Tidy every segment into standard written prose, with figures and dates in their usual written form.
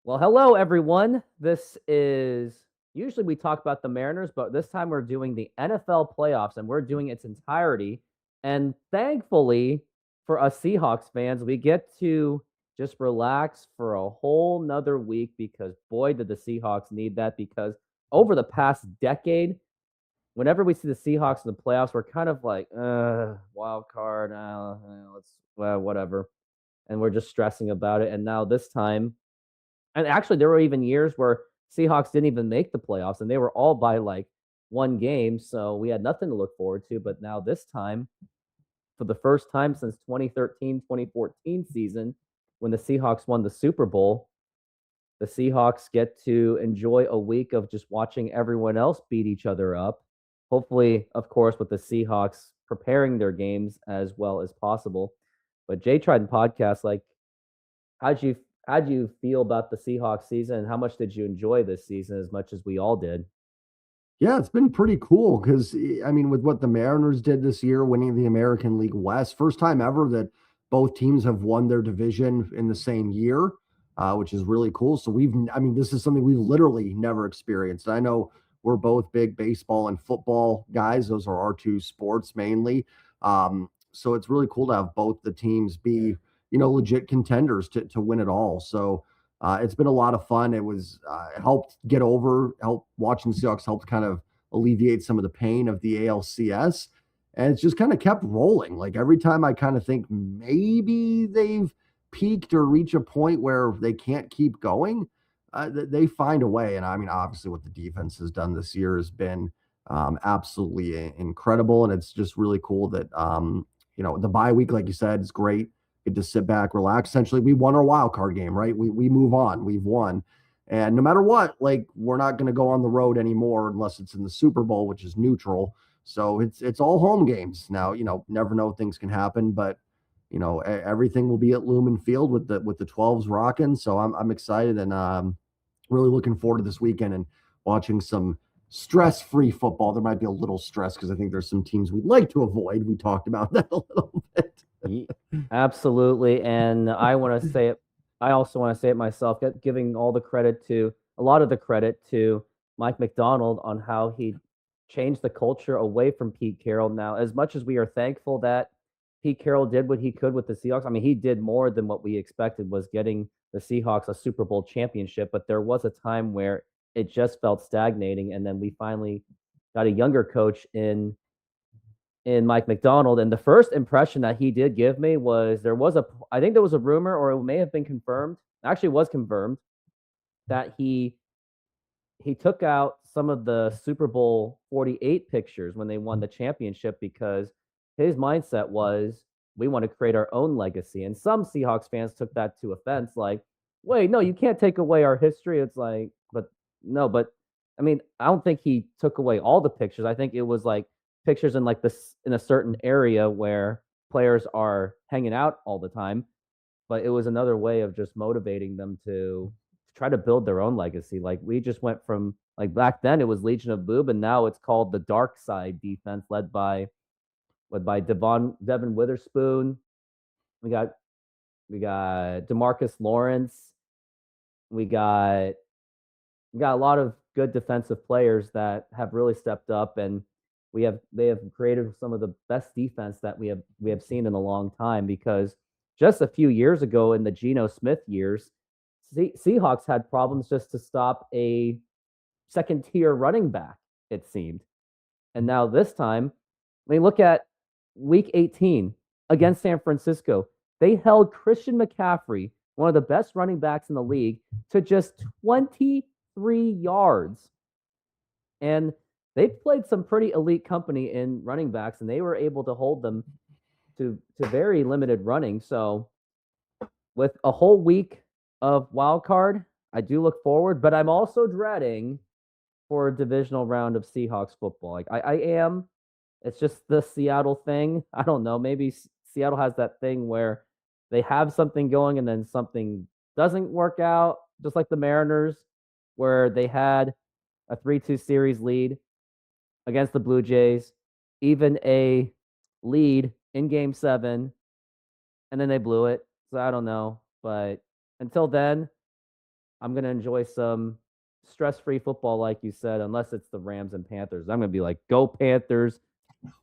Well, hello everyone. This is usually we talk about the Mariners, but this time we're doing the NFL playoffs and we're doing its entirety. And thankfully for us Seahawks fans, we get to just relax for a whole nother week because boy, did the Seahawks need that because over the past decade, whenever we see the Seahawks in the playoffs, we're kind of like, wild card, let's whatever. And we're just stressing about it. And now this time and actually, there were even years where Seahawks didn't even make the playoffs, and they were all by like one game. So we had nothing to look forward to. But now, this time, for the first time since 2013 2014 season, when the Seahawks won the Super Bowl, the Seahawks get to enjoy a week of just watching everyone else beat each other up. Hopefully, of course, with the Seahawks preparing their games as well as possible. But J Trident Podcast, like, how'd you feel about the Seahawks season, and how much did you enjoy this season as much as we all did? Yeah, it's been pretty cool because I mean, with what the Mariners did this year, winning the American League West, first time ever that both teams have won their division in the same year, which is really cool. So I mean, this is something we've literally never experienced. I know we're both big baseball and football guys; those are our two sports mainly. So it's really cool to have both the teams be, legit contenders to win it all. So it's been a lot of fun. It was helped help watching the Seahawks helped kind of alleviate some of the pain of the ALCS. And it's just kind of kept rolling. Like every time I kind of think maybe they've peaked or reach a point where they can't keep going, they find a way. And I mean, obviously, what the defense has done this year has been absolutely incredible. And it's just really cool that, the bye week, like you said, is great. Get to sit back, relax. Essentially, we won our wild card game, right? We move on. We've won. And no matter what, like we're not going to go on the road anymore unless it's in the Super Bowl, which is neutral. So it's all home games now. Never know, things can happen, but everything will be at Lumen Field with the 12s rocking. So I'm excited and really looking forward to this weekend and watching some stress-free football. There might be a little stress because I think there's some teams we'd like to avoid. We talked about that a little bit. Ye Absolutely, and I wanna say it I also wanna say it myself, giving all the credit to a lot of the credit to Mike McDonald on how he changed the culture away from Pete Carroll. Now, as much as we are thankful that Pete Carroll did what he could with the Seahawks, I mean, he did more than what we expected was getting the Seahawks a Super Bowl championship, but there was a time where it just felt stagnating, and then we finally got a younger coach in Mike McDonald. And the first impression that he did give me was I think there was a rumor, or it may have been confirmed, actually was confirmed, that he took out some of the Super Bowl 48 pictures when they won the championship because his mindset was we want to create our own legacy. And some Seahawks fans took that to offense, like, wait, no, you can't take away our history. It's like, but no, but I mean, I don't think he took away all the pictures. I think it was like pictures in like this in a certain area where players are hanging out all the time. But it was another way of just motivating them to try to build their own legacy. Like we just went from like back then it was Legion of Boob, and now it's called the Dark Side Defense, led by Devin Witherspoon. We got we got Demarcus Lawrence. We got we got a lot of good defensive players that have really stepped up, and they have created some of the best defense that we have seen in a long time. Because just a few years ago in the Geno Smith years, Seahawks had problems just to stop a second tier running back, it seemed. And now this time, I mean, look at week 18 against San Francisco. They held Christian McCaffrey, one of the best running backs in the league, to just 23 yards. And they've played some pretty elite company in running backs, and they were able to hold them to very limited running. So with a whole week of wild card, I do look forward, but I'm also dreading for a divisional round of Seahawks football. Like I am. It's just the Seattle thing. I don't know. Maybe Seattle has that thing where they have something going and then something doesn't work out, just like the Mariners, where they had a 3-2 series lead against the Blue Jays, even a lead in game 7, and then they blew it. So I don't know. But until then, I'm going to enjoy some stress-free football, like you said, unless it's the Rams and Panthers. I'm going to be like, go Panthers,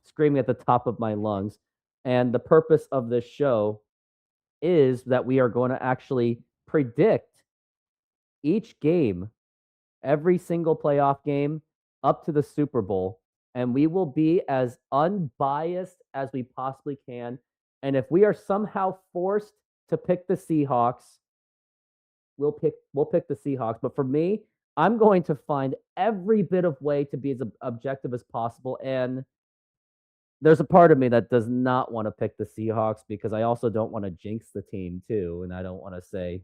screaming at the top of my lungs. And the purpose of this show is that we are going to actually predict each game, every single playoff game up to the Super Bowl. And we will be as unbiased as we possibly can. And if we are somehow forced to pick the Seahawks, we'll pick the Seahawks. But for me, I'm going to find every bit of way to be as objective as possible. And there's a part of me that does not want to pick the Seahawks because I also don't want to jinx the team too. And I don't want to say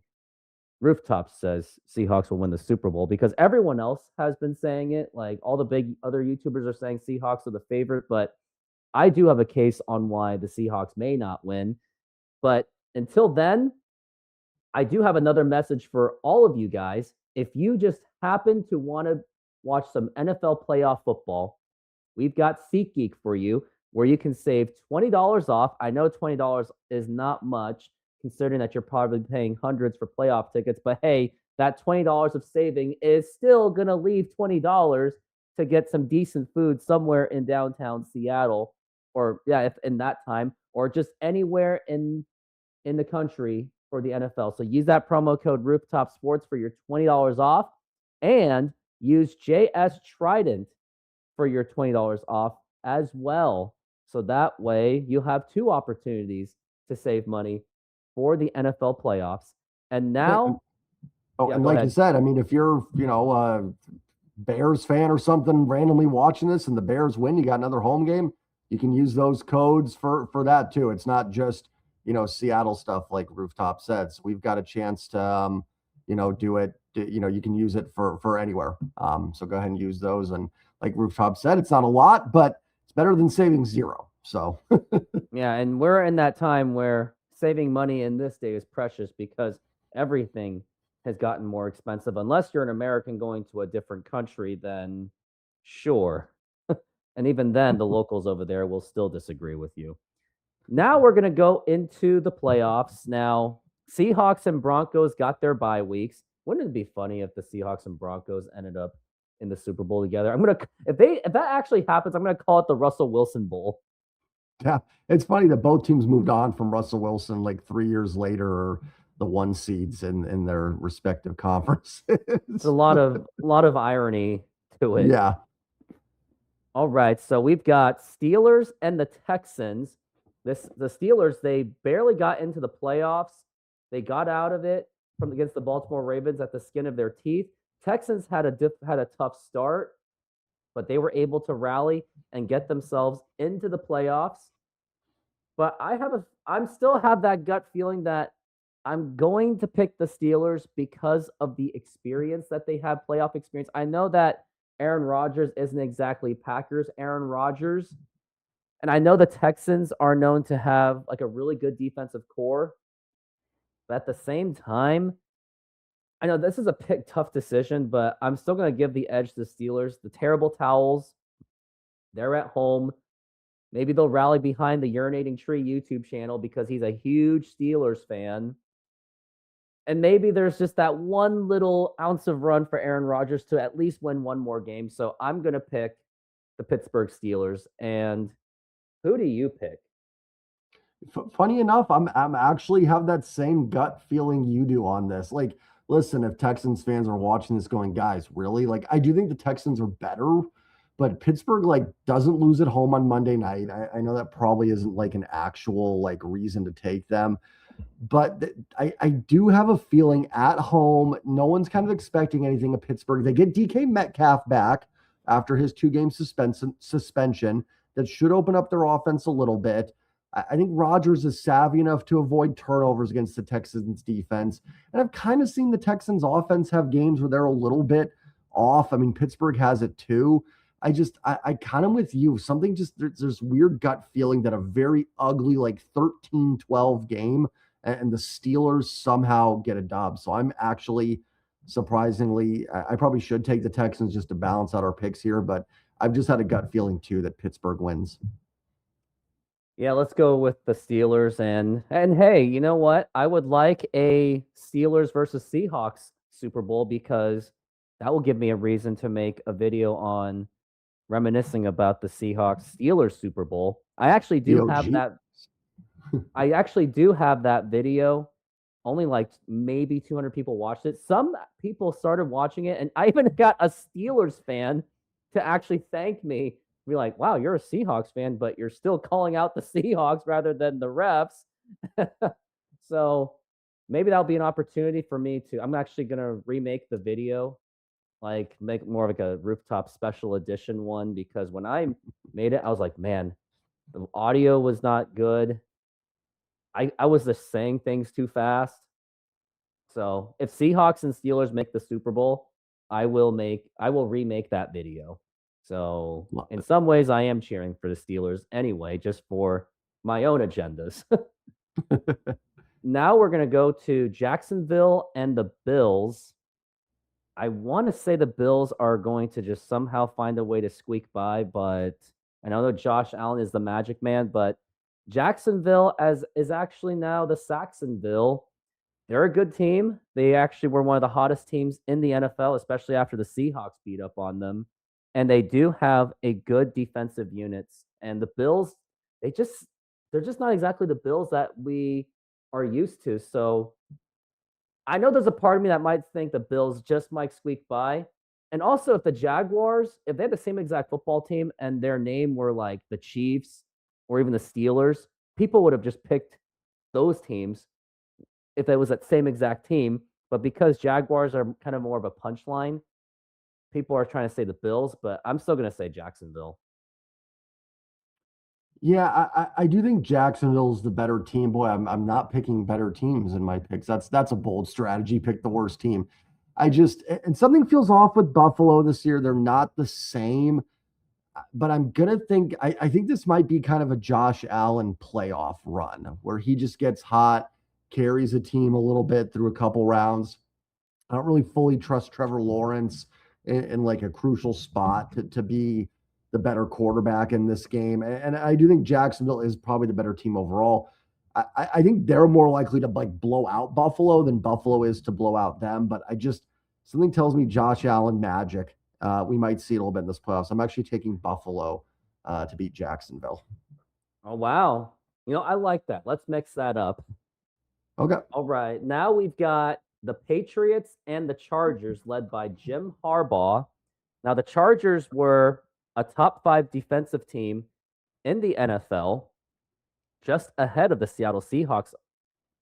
Rooftop says Seahawks will win the Super Bowl because everyone else has been saying it. Like all the big other YouTubers are saying Seahawks are the favorite, but I do have a case on why the Seahawks may not win. But until then, I do have another message for all of you guys. If you just happen to want to watch some NFL playoff football, we've got SeatGeek for you where you can save $20 off. I know $20 is not much considering that you're probably paying hundreds for playoff tickets, but hey, that $20 of saving is still going to leave $20 to get some decent food somewhere in downtown Seattle or if in that time or just anywhere in the country for the NFL. So use that promo code Rooftop Sports for your $20 off and use JS Trident for your $20 off as well. So that way you'll have two opportunities to save money for the NFL playoffs. And now, and like you said, I mean, if you're, a Bears fan or something randomly watching this and the Bears win, you got another home game, you can use those codes for that too. It's not just, Seattle stuff like Rooftop said. So we've got a chance to, do it. You can use it for anywhere. So go ahead and use those. And like Rooftop said, it's not a lot, but it's better than saving zero. So yeah, and we're in that time where saving money in this day is precious because everything has gotten more expensive. Unless you're an American going to a different country, then sure. And even then, the locals over there will still disagree with you. Now we're going to go into the playoffs. Now, Seahawks and Broncos got their bye weeks. Wouldn't it be funny if the Seahawks and Broncos ended up in the Super Bowl together? If that actually happens, I'm gonna call it the Russell Wilson Bowl. Yeah, it's funny that both teams moved on from Russell Wilson like 3 years later, or the one seeds in their respective conferences. It's a lot of irony to it. Yeah. All right, so we've got Steelers and the Texans. The Steelers, they barely got into the playoffs. They got out of it from against the Baltimore Ravens at the skin of their teeth. Texans had a tough start, but they were able to rally and get themselves into the playoffs. But I still have that gut feeling that I'm going to pick the Steelers because of the experience that they have, playoff experience. I know that Aaron Rodgers isn't exactly Packers Aaron Rodgers. And I know the Texans are known to have like a really good defensive core. But at the same time, I know this is a tough decision, but I'm still going to give the edge to the Steelers. The terrible towels, they're at home. Maybe they'll rally behind the Urinating Tree YouTube channel because he's a huge Steelers fan. And maybe there's just that one little ounce of run for Aaron Rodgers to at least win one more game. So I'm going to pick the Pittsburgh Steelers. And who do you pick? Funny enough, I'm actually have that same gut feeling you do on this. Like, listen, if Texans fans are watching this going, guys, really? Like, I do think the Texans are better, but Pittsburgh, like, doesn't lose at home on Monday night. I know that probably isn't, like, an actual, like, reason to take them. But I do have a feeling at home, no one's kind of expecting anything of Pittsburgh. They get DK Metcalf back after his 2-game suspension. That should open up their offense a little bit. I think Rodgers is savvy enough to avoid turnovers against the Texans defense. And I've kind of seen the Texans offense have games where they're a little bit off. I mean, Pittsburgh has it too. I kind of with you. Something just, there's weird gut feeling that a very ugly, like 13-12 game and the Steelers somehow get a dub. So I'm actually surprisingly, I probably should take the Texans just to balance out our picks here, but I've just had a gut feeling too that Pittsburgh wins. Yeah, let's go with the Steelers. And hey, you know what? I would like a Steelers versus Seahawks Super Bowl because that will give me a reason to make a video on reminiscing about the Seahawks Steelers Super Bowl. I actually do have EOG. that. I actually do have that video. Only like maybe 200 people watched it. Some people started watching it, and I even got a Steelers fan to actually thank me. Be like, wow, you're a Seahawks fan, but you're still calling out the Seahawks rather than the refs. So maybe that'll be an opportunity for me to. I'm actually gonna remake the video, like make more of like a rooftop special edition one, because when I made it, I was like, man, the audio was not good. I was just saying things too fast. So if Seahawks and Steelers make the Super Bowl, I will remake that video. So in some ways, I am cheering for the Steelers anyway, just for my own agendas. Now we're gonna go to Jacksonville and the Bills. I want to say the Bills are going to just somehow find a way to squeak by, but I know that Josh Allen is the magic man, but Jacksonville is actually now the Saxonville. They're a good team. They actually were one of the hottest teams in the NFL, especially after the Seahawks beat up on them. And they do have a good defensive units. And the Bills, they're just not exactly the Bills that we are used to. So I know there's a part of me that might think the Bills just might squeak by. And also, if the Jaguars, if they had the same exact football team and their name were like the Chiefs or even the Steelers, people would have just picked those teams if it was that same exact team. But because Jaguars are kind of more of a punchline, people are trying to say the Bills, but I'm still going to say Jacksonville. Yeah, I do think Jacksonville's the better team. Boy, I'm not picking better teams in my picks. That's a bold strategy. Pick the worst team. And something feels off with Buffalo this year. They're not the same, but I think this might be kind of a Josh Allen playoff run where he just gets hot, carries a team a little bit through a couple rounds. I don't really fully trust Trevor Lawrence in like a crucial spot to be the better quarterback in this game. And I do think Jacksonville is probably the better team overall. I think they're more likely to like blow out Buffalo than Buffalo is to blow out them. But something tells me Josh Allen magic. We might see it a little bit in this playoffs. I'm actually taking Buffalo to beat Jacksonville. Oh, wow. I like that. Let's mix that up. Okay. All right. Now we've got the Patriots and the Chargers led by Jim Harbaugh. Now, the Chargers were a top 5 defensive team in the NFL, just ahead of the Seattle Seahawks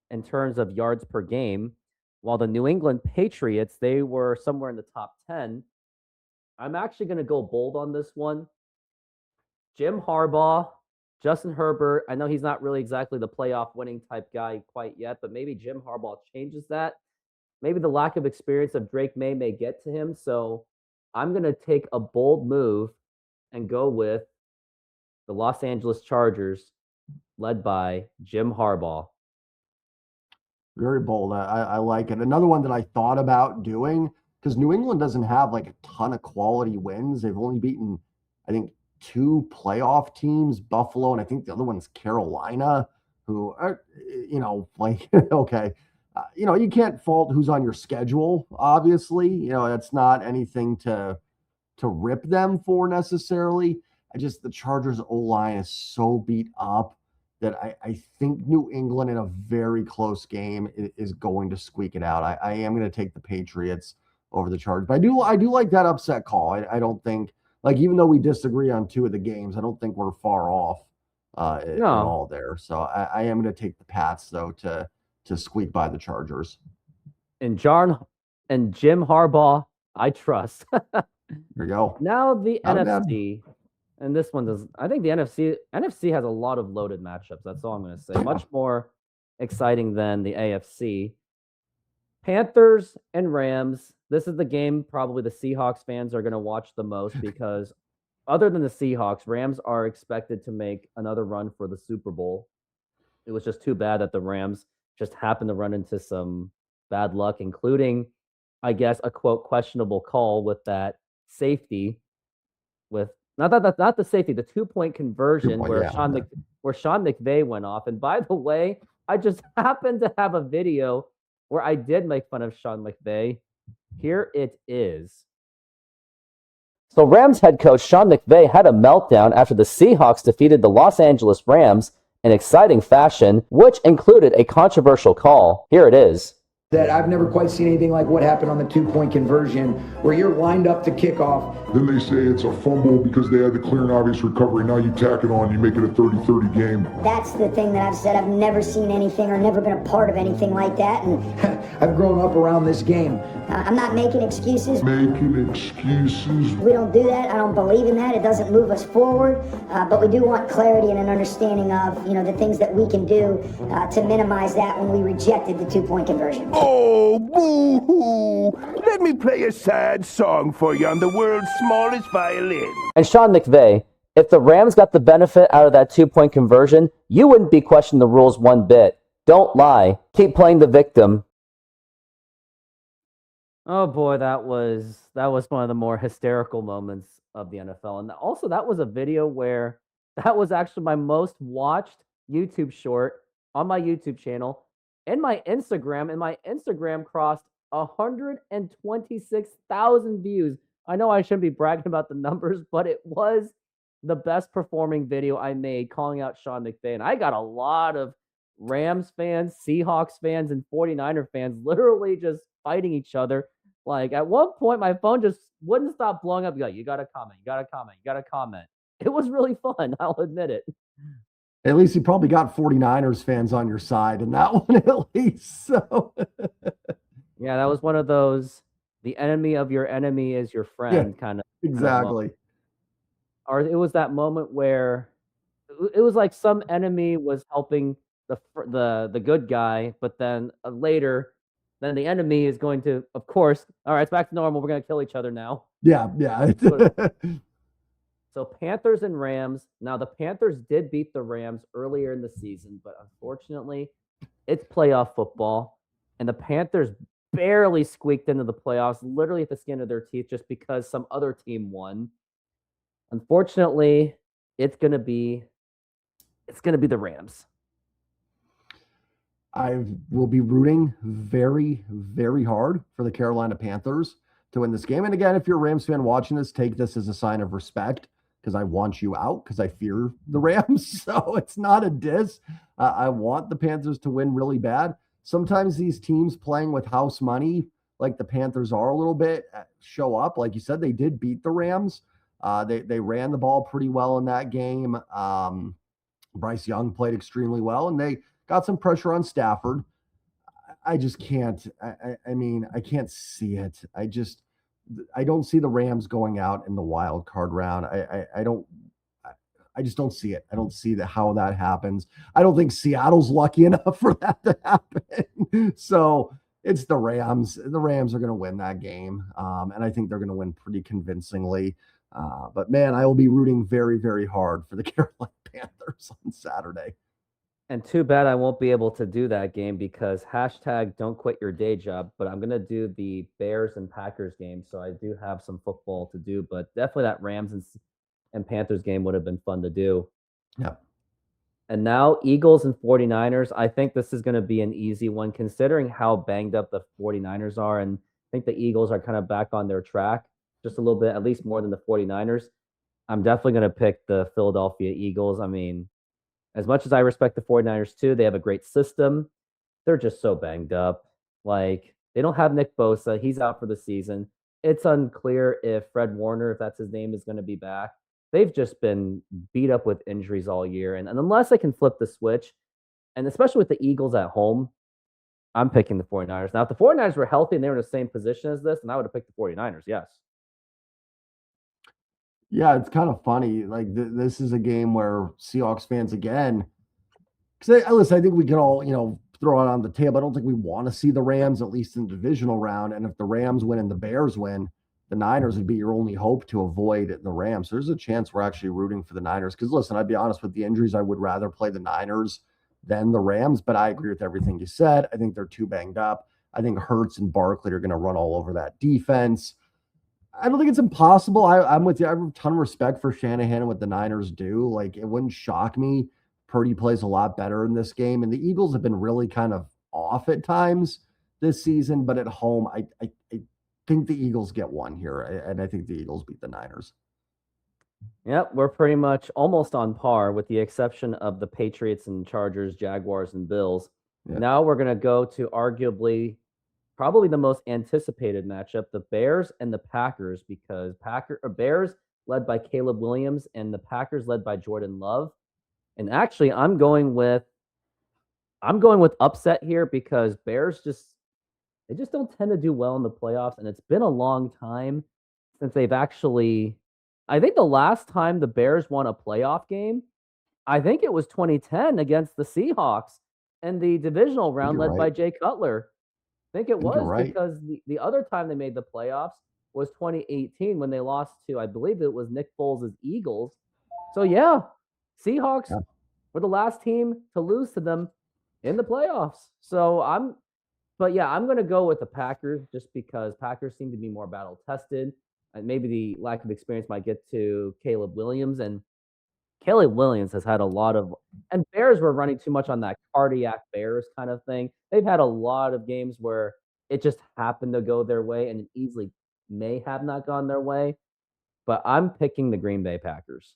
in terms of yards per game, while the New England Patriots, they were somewhere in the top 10. I'm actually going to go bold on this one. Jim Harbaugh, Justin Herbert, I know he's not really exactly the playoff winning type guy quite yet, but maybe Jim Harbaugh changes that. Maybe the lack of experience of Drake may get to him. So I'm going to take a bold move and go with the Los Angeles Chargers led by Jim Harbaugh. Very bold. I like it. Another one that I thought about doing, because New England doesn't have like a ton of quality wins. They've only beaten, I think, 2 playoff teams, Buffalo, and I think the other one's Carolina, who are, okay. You can't fault who's on your schedule, obviously. That's not anything to rip them for necessarily. The Chargers O-line is so beat up that I think New England in a very close game is going to squeak it out. I am going to take the Patriots over the Chargers. But I do like that upset call. I don't think, like, even though we disagree on 2 of the games, I don't think we're far off at all there. So I am going to take the Pats, though, to squeak by the Chargers. And Jim Harbaugh, I trust. There you go. Now the NFC. And this one does. I think the NFC has a lot of loaded matchups. That's all I'm going to say. Much more exciting than the AFC. Panthers and Rams. This is the game probably the Seahawks fans are going to watch the most because other than the Seahawks, Rams are expected to make another run for the Super Bowl. It was just too bad that the Rams just happened to run into some bad luck, including, I guess, a quote questionable call with that safety with not the safety, the 2-point conversion where Sean McVay went off. And by the way, I just happened to have a video where I did make fun of Sean McVay Here it is. So Rams head coach Sean McVay had a meltdown after the Seahawks defeated the Los Angeles Rams in exciting fashion, which included a controversial call. Here it is. That I've never quite seen anything like what happened on the 2-point conversion, where you're lined up to kick off. Then they say it's a fumble because they had the clear and obvious recovery. Now you tack it on, you make it a 30-30 game. That's the thing that I've said. I've never seen anything or never been a part of anything like that. And I've grown up around this game. I'm not making excuses. Making excuses. We don't do that. I don't believe in that. It doesn't move us forward. But we do want clarity and an understanding of, the things that we can do to minimize that when we rejected the 2-point conversion. Oh, boo-hoo! Let me play a sad song for you on the world's smallest violin. And Sean McVay, if the Rams got the benefit out of that 2-point conversion, you wouldn't be questioning the rules one bit. Don't lie. Keep playing the victim. Oh boy, that was one of the more hysterical moments of the NFL. And also that was a video where that was actually my most watched YouTube short on my YouTube channel. And my Instagram crossed 126,000 views. I know I shouldn't be bragging about the numbers, but it was the best performing video I made calling out Sean McVay. And I got a lot of Rams fans, Seahawks fans, and 49er fans literally just fighting each other. Like at one point, my phone just wouldn't stop blowing up. Like, you got to comment, you got to comment, you got to comment. It was really fun. I'll admit it. At least you probably got 49ers fans on your side in that one, at least. So, yeah, that was one of those, the enemy of your enemy is your friend kind of. Exactly. Or it was that moment where it was like some enemy was helping the good guy, but then later, then the enemy is going to, of course, all right, it's back to normal. We're going to kill each other now. Yeah. So Panthers and Rams. Now, the Panthers did beat the Rams earlier in the season, but unfortunately, it's playoff football, and the Panthers barely squeaked into the playoffs, literally at the skin of their teeth, just because some other team won. Unfortunately, it's gonna be the Rams. I will be rooting very, very hard for the Carolina Panthers to win this game. And again, if you're a Rams fan watching this, take this as a sign of respect because I want you out because I fear the Rams. So it's not a diss. I want the Panthers to win really bad. Sometimes these teams playing with house money, like the Panthers are a little bit, show up. Like you said, they did beat the Rams. They ran the ball pretty well in that game. Bryce Young played extremely well, and they got some pressure on Stafford. I just can't. I can't see it. I don't see the Rams going out in the wild card round. I just don't see it. I don't see how that happens. I don't think Seattle's lucky enough for that to happen. So it's the Rams. The Rams are going to win that game, and I think they're going to win pretty convincingly. But man, I will be rooting very, very hard for the Carolina Panthers on Saturday. And too bad I won't be able to do that game because hashtag don't quit your day job. But I'm going to do the Bears and Packers game. So I do have some football to do. But definitely that Rams and Panthers game would have been fun to do. Yeah. And now Eagles and 49ers. I think this is going to be an easy one considering how banged up the 49ers are. And I think the Eagles are kind of back on their track just a little bit, at least more than the 49ers. I'm definitely going to pick the Philadelphia Eagles. I mean, as much as I respect the 49ers too, they have a great system. They're just so banged up. Like, they don't have Nick Bosa. He's out for the season. It's unclear if Fred Warner, if that's his name, is going to be back. They've just been beat up with injuries all year. And unless they can flip the switch, and especially with the Eagles at home, I'm picking the 49ers. Now, if the 49ers were healthy and they were in the same position as this, then I would have picked the 49ers, yes. Yeah, it's kind of funny. Like this is a game where Seahawks fans again, because listen, I think we can all throw it on the table. I don't think we want to see the Rams at least in the divisional round. And if the Rams win and the Bears win, the Niners would be your only hope to avoid the Rams. There's a chance we're actually rooting for the Niners. Because listen, I'd be honest with the injuries, I would rather play the Niners than the Rams. But I agree with everything you said. I think they're too banged up. I think Hurts and Barkley are going to run all over that defense. I don't think it's impossible. I'm with you. I have a ton of respect for Shanahan and what the Niners do. Like, it wouldn't shock me. Purdy plays a lot better in this game. And the Eagles have been really kind of off at times this season, but at home, think the Eagles get one here, and I think the Eagles beat the Niners. Yep, we're pretty much almost on par with the exception of the Patriots and Chargers, Jaguars, and Bills. Yeah. Now we're going to go to arguably probably the most anticipated matchup, the Bears and the Packers, because Bears led by Caleb Williams and the Packers led by Jordan Love. And actually, I'm going with upset here because Bears they just don't tend to do well in the playoffs, and it's been a long time since they've actually. I think the last time the Bears won a playoff game, I think it was 2010 against the Seahawks in the divisional round led by Jay Cutler. I think it was because the other time they made the playoffs was 2018 when they lost to, I believe it was Nick Foles' Eagles. So yeah, Seahawks were the last team to lose to them in the playoffs. So I'm going to go with the Packers just because Packers seem to be more battle tested. And maybe the lack of experience might get to Caleb Williams. And Caleb Williams has had a lot of – and Bears were running too much on that cardiac Bears kind of thing. They've had a lot of games where it just happened to go their way and it easily may have not gone their way. But I'm picking the Green Bay Packers.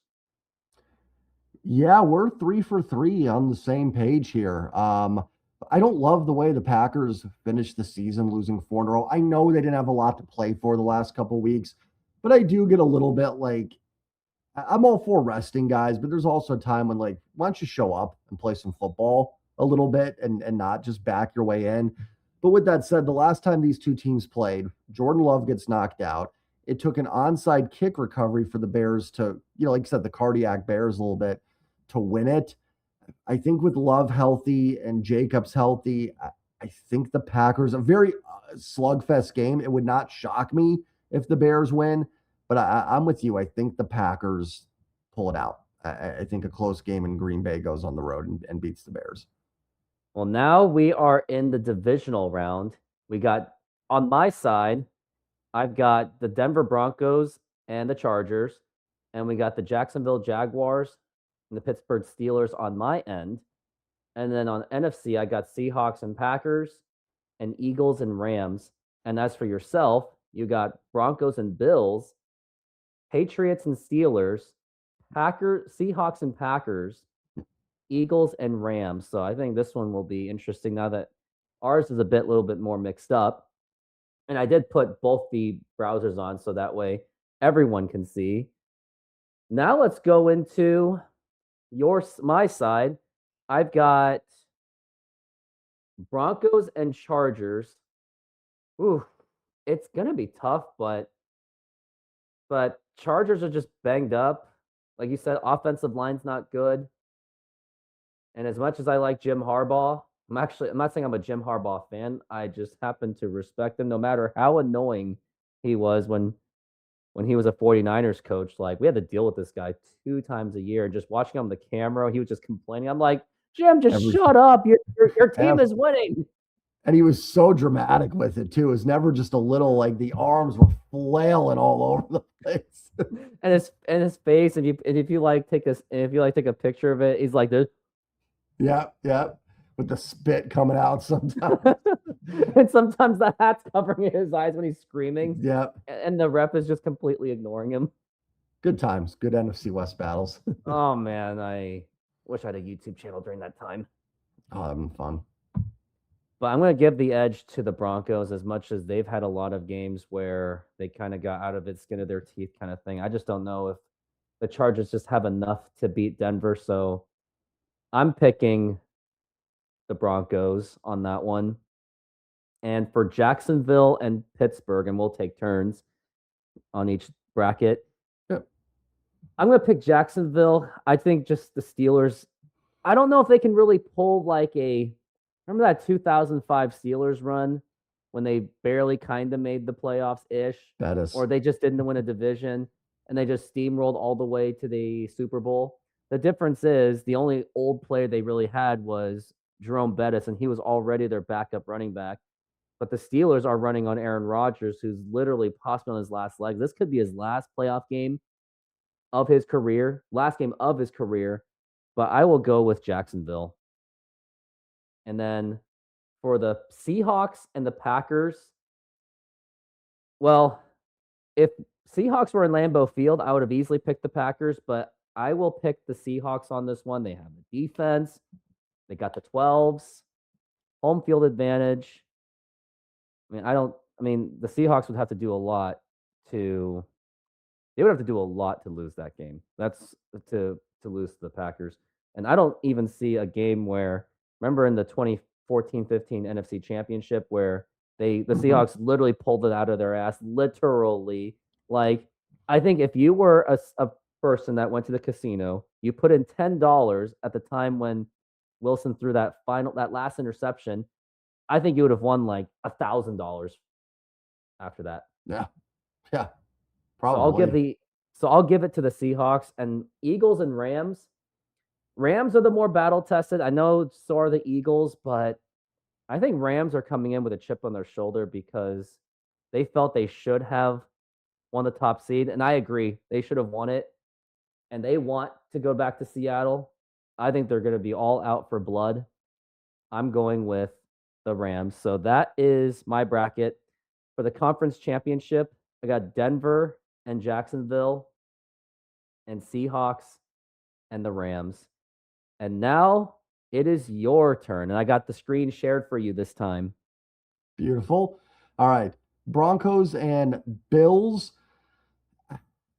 Yeah, we're 3 for 3 on the same page here. I don't love the way the Packers finished the season losing 4 in a row. I know they didn't have a lot to play for the last couple of weeks, but I do get a little bit like, I'm all for resting guys, but there's also a time when like, why don't you show up and play some football a little bit and not just back your way in. But with that said, the last time these two teams played, Jordan Love gets knocked out. It took an onside kick recovery for the Bears to, like I said, the cardiac Bears a little bit to win it. I think with Love healthy and Jacobs healthy, I think the Packers, a very slugfest game. It would not shock me if the Bears win, but I'm with you. I think the Packers pull it out. I think a close game in Green Bay goes on the road and beats the Bears. Well, now we are in the divisional round. We got, on my side, I've got the Denver Broncos and the Chargers, and we got the Jacksonville Jaguars and the Pittsburgh Steelers on my end. And then on NFC, I got Seahawks and Packers and Eagles and Rams. And as for yourself, you got Broncos and Bills, Patriots and Steelers, Seahawks and Packers, Eagles and Rams. So I think this one will be interesting now that ours is a little bit more mixed up. And I did put both the browsers on so that way everyone can see. Now let's go into my side. I've got Broncos and Chargers. Ooh, it's gonna be tough, but Chargers are just banged up. Like you said, offensive line's not good. And as much as I like Jim Harbaugh, I'm not saying I'm a Jim Harbaugh fan. I just happen to respect him no matter how annoying he was when he was a 49ers coach. Like, we had to deal with this guy 2 times a year. Just watching him on the camera, he was just complaining. I'm like, Jim, shut up. Your team is winning. And he was so dramatic with it too. It was never just a little, like the arms were flailing all over the place. and his face, and if you take a picture of it, he's like this. Yeah. With the spit coming out sometimes. And sometimes the hat's covering his eyes when he's screaming. Yeah. And the ref is just completely ignoring him. Good times. Good NFC West battles. Oh, man. I wish I had a YouTube channel during that time. Oh, having fun. But I'm going to give the edge to the Broncos as much as they've had a lot of games where they kind of got out of it, skin of their teeth kind of thing. I just don't know if the Chargers just have enough to beat Denver. So I'm picking the Broncos on that one. And for Jacksonville and Pittsburgh, and we'll take turns on each bracket. Yep. I'm going to pick Jacksonville. I think just the Steelers. I don't know if they can really pull like remember that 2005 Steelers run when they barely kind of made the playoffs-ish? Or they just didn't win a division and they just steamrolled all the way to the Super Bowl. The difference is the only old player they really had was Jerome Bettis, and he was already their backup running back. But the Steelers are running on Aaron Rodgers, who's literally possibly on his last leg. This could be his last playoff game of his career, last game of his career. But I will go with Jacksonville. And then for the Seahawks and the Packers, Well, if Seahawks were in Lambeau Field, I would have easily picked the Packers, but I will pick the Seahawks on this one. They have the defense. They got the 12s, home field advantage. The Seahawks would have to do a lot to they would have to do a lot to lose that game. That's to lose to the Packers. And I don't even see a game where remember in the 2014-15 NFC Championship where the Seahawks literally pulled it out of their ass, literally. Like I think if you were a person that went to the casino, you put in $10 at the time when Wilson threw that last interception, I think you would have won like $1,000 after that. Yeah. Yeah. So Probably. I'll give it to the Seahawks and Eagles and Rams. Rams are the more battle tested. I know so are the Eagles, but I think Rams are coming in with a chip on their shoulder because they felt they should have won the top seed. And I agree. They should have won it. And they want to go back to Seattle. I think they're going to be all out for blood. I'm going with the Rams. So that is my bracket. For the conference championship, I got Denver and Jacksonville and Seahawks and the Rams. And now it is your turn. And I got the screen shared for you this time. Beautiful. All right. Broncos and Bills.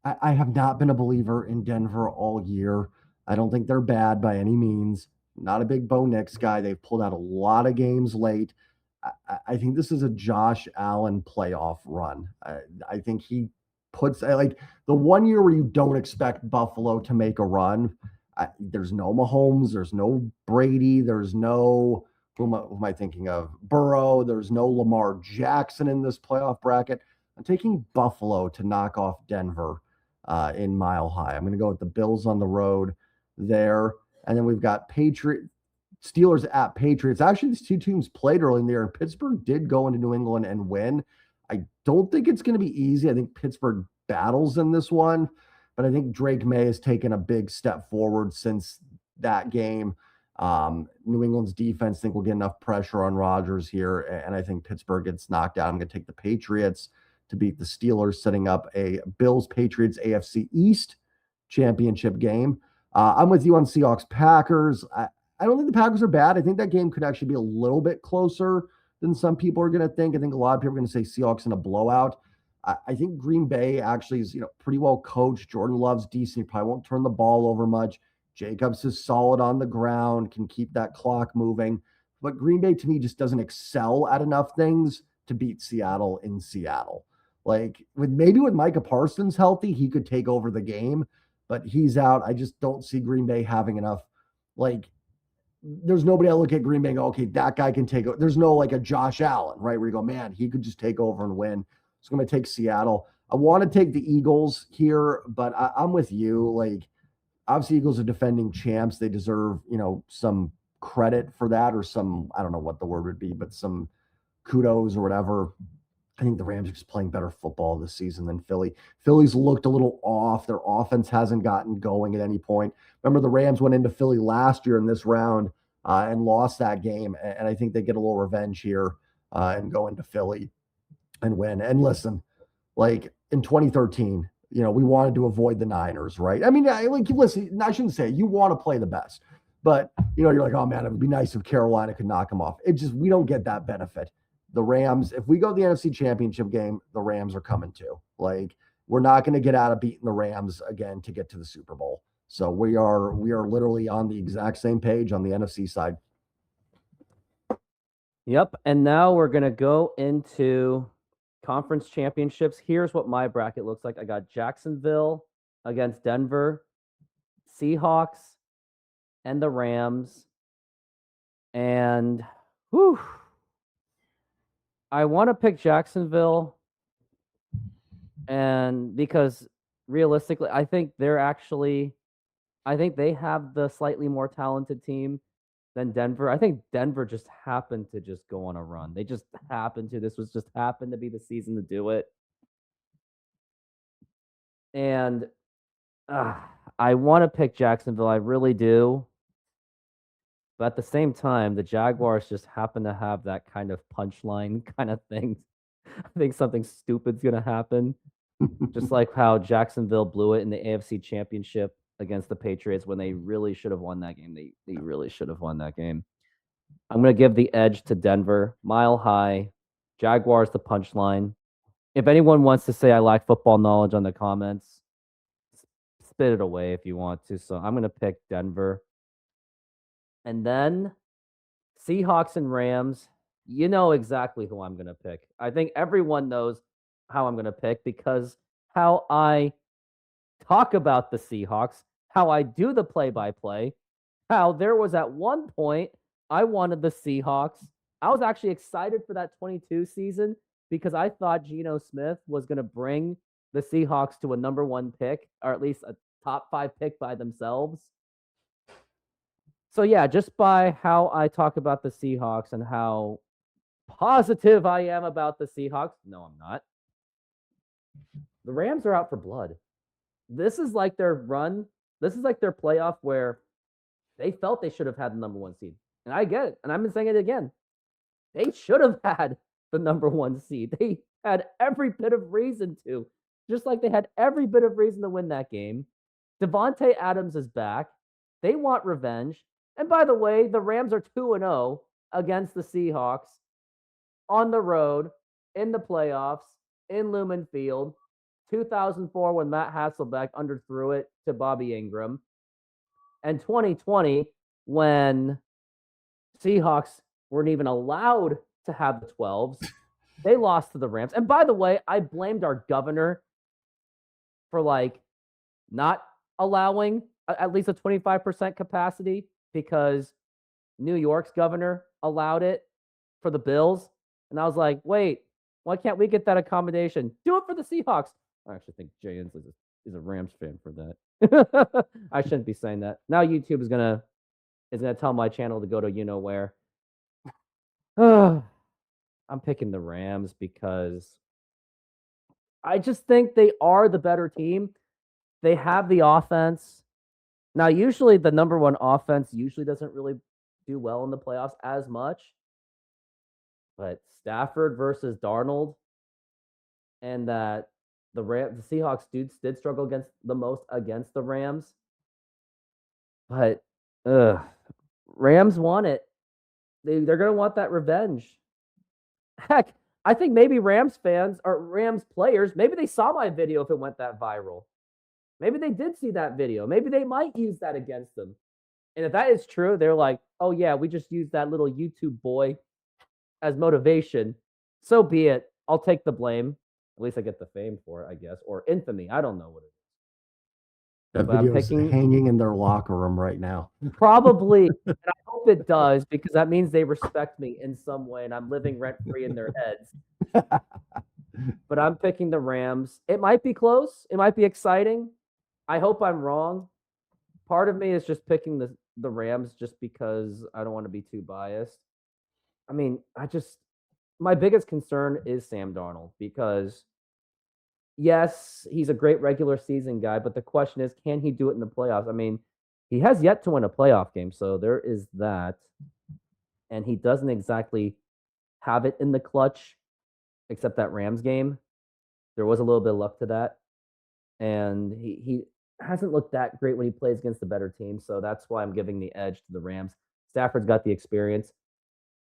I have not been a believer in Denver all year. I don't think they're bad by any means. Not a big Bo Nix guy. They've pulled out a lot of games late. I think this is a Josh Allen playoff run. I think he puts like the one year where you don't expect Buffalo to make a run. There's no Mahomes. There's no Brady. There's no who am I thinking of? Burrow. There's no Lamar Jackson in this playoff bracket. I'm taking Buffalo to knock off Denver in Mile High. I'm going to go with the Bills on the road there. And then we've got Steelers at Patriots. Actually, these two teams played early in the year, and Pittsburgh did go into New England and win. I don't think it's going to be easy. I think Pittsburgh battles in this one, but I think Drake May has taken a big step forward since that game. New England's defense, I think, will get enough pressure on Rodgers here, and I think Pittsburgh gets knocked out. I'm going to take the Patriots to beat the Steelers, setting up a Bills-Patriots AFC East championship game. I'm with you on Seahawks-Packers. I don't think the Packers are bad. I think that game could actually be a little bit closer than some people are going to think. I think a lot of people are going to say Seahawks in a blowout. I think Green Bay actually is, pretty well coached. Jordan Love's decent. He probably won't turn the ball over much. Jacobs is solid on the ground, can keep that clock moving. But Green Bay, to me, just doesn't excel at enough things to beat Seattle in Seattle. Like, with Micah Parsons healthy, he could take over the game, but he's out. I just don't see Green Bay having enough, there's nobody I look at Green Bay and go, okay, that guy can take over. There's no like a Josh Allen, right? Where you go, man, he could just take over and win. So I'm going to take Seattle. I want to take the Eagles here, but I'm with you. Like, obviously, Eagles are defending champs. They deserve, some credit for that, or some, I don't know what the word would be, but some kudos or whatever. I think the Rams are just playing better football this season than Philly. Philly's looked a little off. Their offense hasn't gotten going at any point. Remember, the Rams went into Philly last year in this round and lost that game. And I think they get a little revenge here and go into Philly and win. And listen, like in 2013, we wanted to avoid the Niners, right? I mean, listen, I shouldn't say it. You want to play the best. But, you're like, oh, man, it would be nice if Carolina could knock them off. We don't get that benefit. The Rams, if we go to the NFC Championship game, the Rams are coming too. Like, we're not going to get out of beating the Rams again to get to the Super Bowl. So we are literally on the exact same page on the NFC side. Yep. And now we're going to go into conference championships. Here's what my bracket looks like. I got Jacksonville against Denver, Seahawks, and the Rams. And I want to pick Jacksonville, and because realistically, I think they have the slightly more talented team than Denver. I think Denver just happened to just go on a run. They just happened to. This was just happened to be the season to do it. And I want to pick Jacksonville. I really do. But at the same time, the Jaguars just happen to have that kind of punchline kind of thing I think something stupid's going to happen. Just like how Jacksonville blew it in the AFC Championship against the Patriots when they really should have won that game. They really should have won that game. I'm going to give the edge to Denver. Mile high. Jaguars the punchline. If anyone wants to say I lack football knowledge on the comments, spit it away if you want to. So I'm going to pick Denver. And then Seahawks and Rams. You know exactly who I'm going to pick. I think everyone knows how I'm going to pick because how I talk about the Seahawks, how I do the play-by-play, how there was at one point I wanted the Seahawks. I was actually excited for that 22 season because I thought Geno Smith was going to bring the Seahawks to a number 1 pick, or at least a top 5 pick by themselves. So yeah, just by how I talk about the Seahawks and how positive I am about the Seahawks. No, I'm not. The Rams are out for blood. This is like their run. This is like their playoff where they felt they should have had the number 1 seed. And I get it. And I've been saying it again. They should have had the number 1 seed. They had every bit of reason to. Just like they had every bit of reason to win that game. Devontae Adams is back. They want revenge. And by the way, the Rams are 2-0 against the Seahawks on the road in the playoffs in Lumen Field. 2004 when Matt Hasselbeck underthrew it to Bobby Ingram. And 2020 when Seahawks weren't even allowed to have the 12s. They lost to the Rams. And by the way, I blamed our governor for not allowing at least a 25% capacity because New York's governor allowed it for the Bills. And I was like, wait, why can't we get that accommodation? Do it for the Seahawks. I actually think Jay Inslee is a Rams fan for that. I shouldn't be saying that. Now YouTube is gonna tell my channel to go to where. I'm picking the Rams because I just think they are the better team. They have the offense. Now, usually the number 1 offense usually doesn't really do well in the playoffs as much. But Stafford versus Darnold and that the Seahawks did struggle against the Rams. But Rams want it. They're going to want that revenge. Heck, I think maybe Rams fans or Rams players, maybe they saw my video if it went that viral. Maybe they did see that video. Maybe they might use that against them. And if that is true, they're like, oh yeah, we just used that little YouTube boy as motivation. So be it. I'll take the blame. At least I get the fame for it, I guess. Or infamy. I don't know what it is. That video is hanging in their locker room right now. Probably. And I hope it does because that means they respect me in some way and I'm living rent-free in their heads. But I'm picking the Rams. It might be close. It might be exciting. I hope I'm wrong. Part of me is just picking the Rams just because I don't want to be too biased. I mean, my biggest concern is Sam Darnold because, yes, he's a great regular season guy, but the question is, can he do it in the playoffs? I mean, he has yet to win a playoff game, so there is that. And he doesn't exactly have it in the clutch, except that Rams game. There was a little bit of luck to that. And he hasn't looked that great when he plays against the better team, so that's why I'm giving the edge to the Rams. Stafford's got the experience.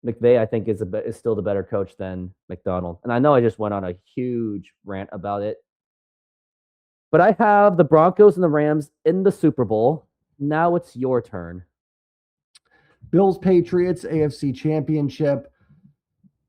McVay, I think, is still the better coach than McDonald. And I know I just went on a huge rant about it. But I have the Broncos and the Rams in the Super Bowl. Now it's your turn. Bills, Patriots, AFC Championship.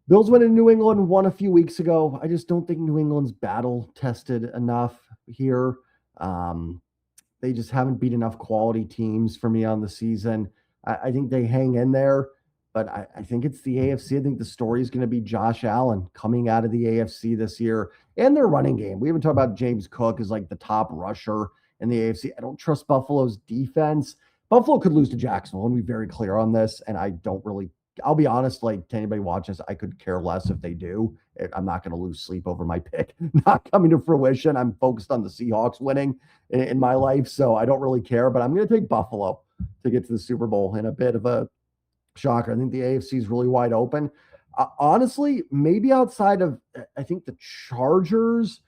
Bills went in New England, won a few weeks ago. I just don't think New England's battle-tested enough here. They just haven't beat enough quality teams for me on the season. I think they hang in there. But I think it's the AFC. I think the story is going to be Josh Allen coming out of the AFC this year and their running game. We haven't talked about James Cook as like the top rusher in the AFC. I don't trust Buffalo's defense. Buffalo could lose to Jacksonville. I'll be very clear on this. And I'll be honest, like to anybody watching this, I could care less if they do. I'm not going to lose sleep over my pick not coming to fruition. I'm focused on the Seahawks winning in my life. So I don't really care, but I'm going to take Buffalo to get to the Super Bowl in a bit of a shocker. I think the AFC is really wide open. Honestly, maybe outside of, I think the Chargers,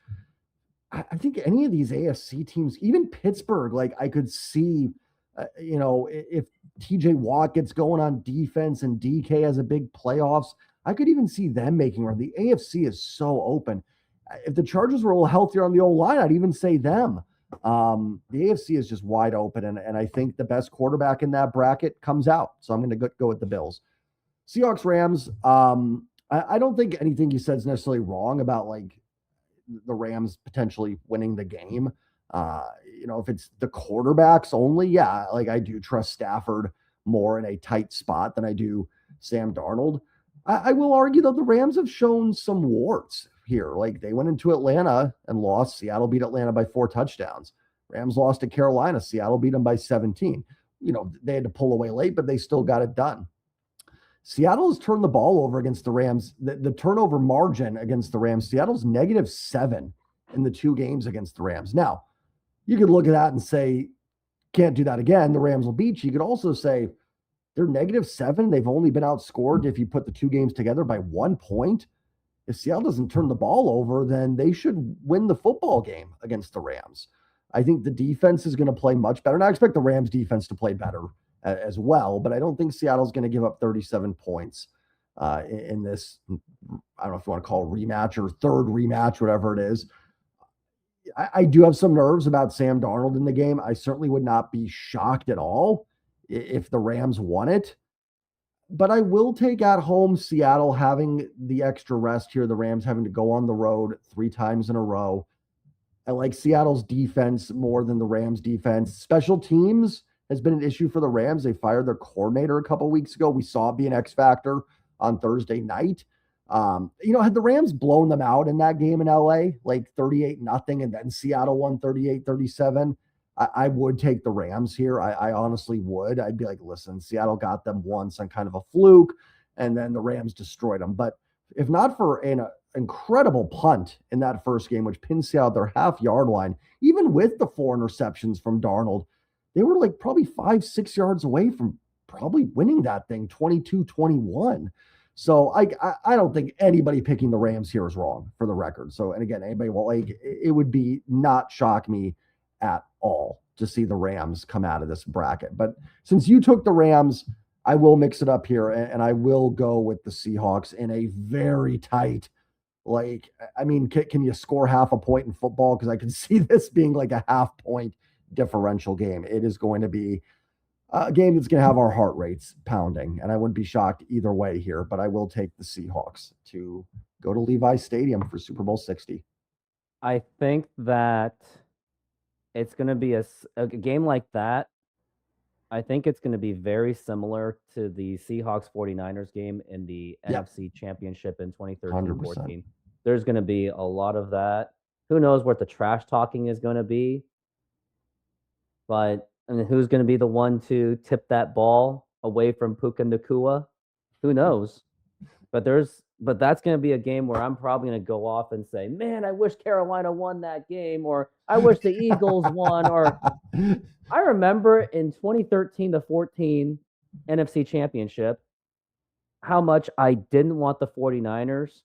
I think any of these AFC teams, even Pittsburgh, like I could see, if TJ Watt gets going on defense and DK has a big playoffs, I could even see them making run. The AFC is so open. If the Chargers were a little healthier on the O-line, I'd even say them. The AFC is just wide open, and I think the best quarterback in that bracket comes out. So I'm going to go with the Bills. Seahawks, Rams. I don't think anything you said is necessarily wrong about like the Rams potentially winning the game. If it's the quarterbacks only, yeah, like I do trust Stafford more in a tight spot than I do Sam Darnold. I will argue that the Rams have shown some warts here. Like they went into Atlanta and lost. Seattle beat Atlanta by 4 touchdowns. Rams lost to Carolina. Seattle beat them by 17. They had to pull away late, but they still got it done. Seattle has turned the ball over against the Rams. The turnover margin against the Rams, Seattle's -7 in the 2 games against the Rams. Now, you could look at that and say, can't do that again. The Rams will beat you. You could also say they're -7. They've only been outscored if you put the 2 games together by 1 point. If Seattle doesn't turn the ball over, then they should win the football game against the Rams. I think the defense is going to play much better. And I expect the Rams defense to play better as well, but I don't think Seattle's going to give up 37 points in this. I don't know if you want to call it rematch or third rematch, whatever it is. I do have some nerves about Sam Darnold in the game. I certainly would not be shocked at all if the Rams won it, but I will take at home Seattle having the extra rest here. The Rams having to go on the road 3 times in a row. I like Seattle's defense more than the Rams defense. Special teams has been an issue for the Rams. They fired their coordinator a couple of weeks ago. We saw it be an X factor on Thursday night. Had the Rams blown them out in that game in LA, like 38-0, and then Seattle won 38-37, I would take the Rams here. I honestly would. I'd be like, listen, Seattle got them once on kind of a fluke, and then the Rams destroyed them. But if not for an incredible punt in that first game, which pinned Seattle at their half-yard line, even with the 4 interceptions from Darnold, they were like probably 5-6 yards away from probably winning that thing 22-21. So I don't think anybody picking the Rams here is wrong, for the record. So, and again, anybody will, like, it would be not shock me at all to see the Rams come out of this bracket. But since you took the Rams, I will mix it up here, and I will go with the Seahawks in a very tight, like, I mean, can you score half a point in football? Because I can see this being like a half-point differential game. It is going to be a game that's going to have our heart rates pounding, and I wouldn't be shocked either way here, but I will take the Seahawks to go to Levi's Stadium for Super Bowl 60. I think that it's going to be a game like that. I think it's going to be very similar to the Seahawks 49ers game in the NFC Championship in 2013-14. There's going to be a lot of that. Who knows what the trash talking is going to be, but who's going to be the one to tip that ball away from Puka Nacua? Who knows? But that's going to be a game where I'm probably going to go off and say, man, I wish Carolina won that game, or I wish the Eagles won, or I remember in 2013-14 NFC Championship how much I didn't want the 49ers.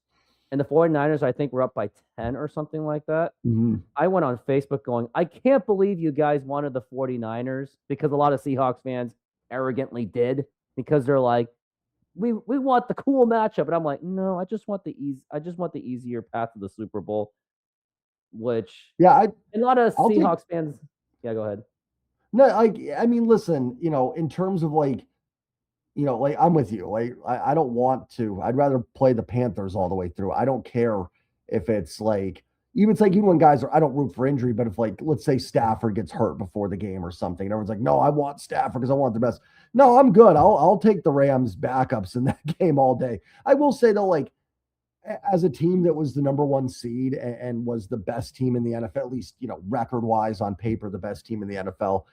And the 49ers, I think, were up by 10 or something like that. Mm-hmm. I went on Facebook going, I can't believe you guys wanted the 49ers, because a lot of Seahawks fans arrogantly did, because they're like, we want the cool matchup. And I'm like, no, I just want the easier path to the Super Bowl. Which a lot of Seahawks fans. Yeah, go ahead. No, I mean, listen, in terms of like I'm with you. Like, I don't want to. I'd rather play the Panthers all the way through. I don't care if it's like, even when guys I don't root for injury, but if, like, let's say Stafford gets hurt before the game or something, and everyone's like, no, I want Stafford because I want the best. No, I'm good. I'll take the Rams backups in that game all day. I will say though, like, as a team that was the number 1 seed and was the best team in the NFL, at least, record wise on paper, the best team in the NFL.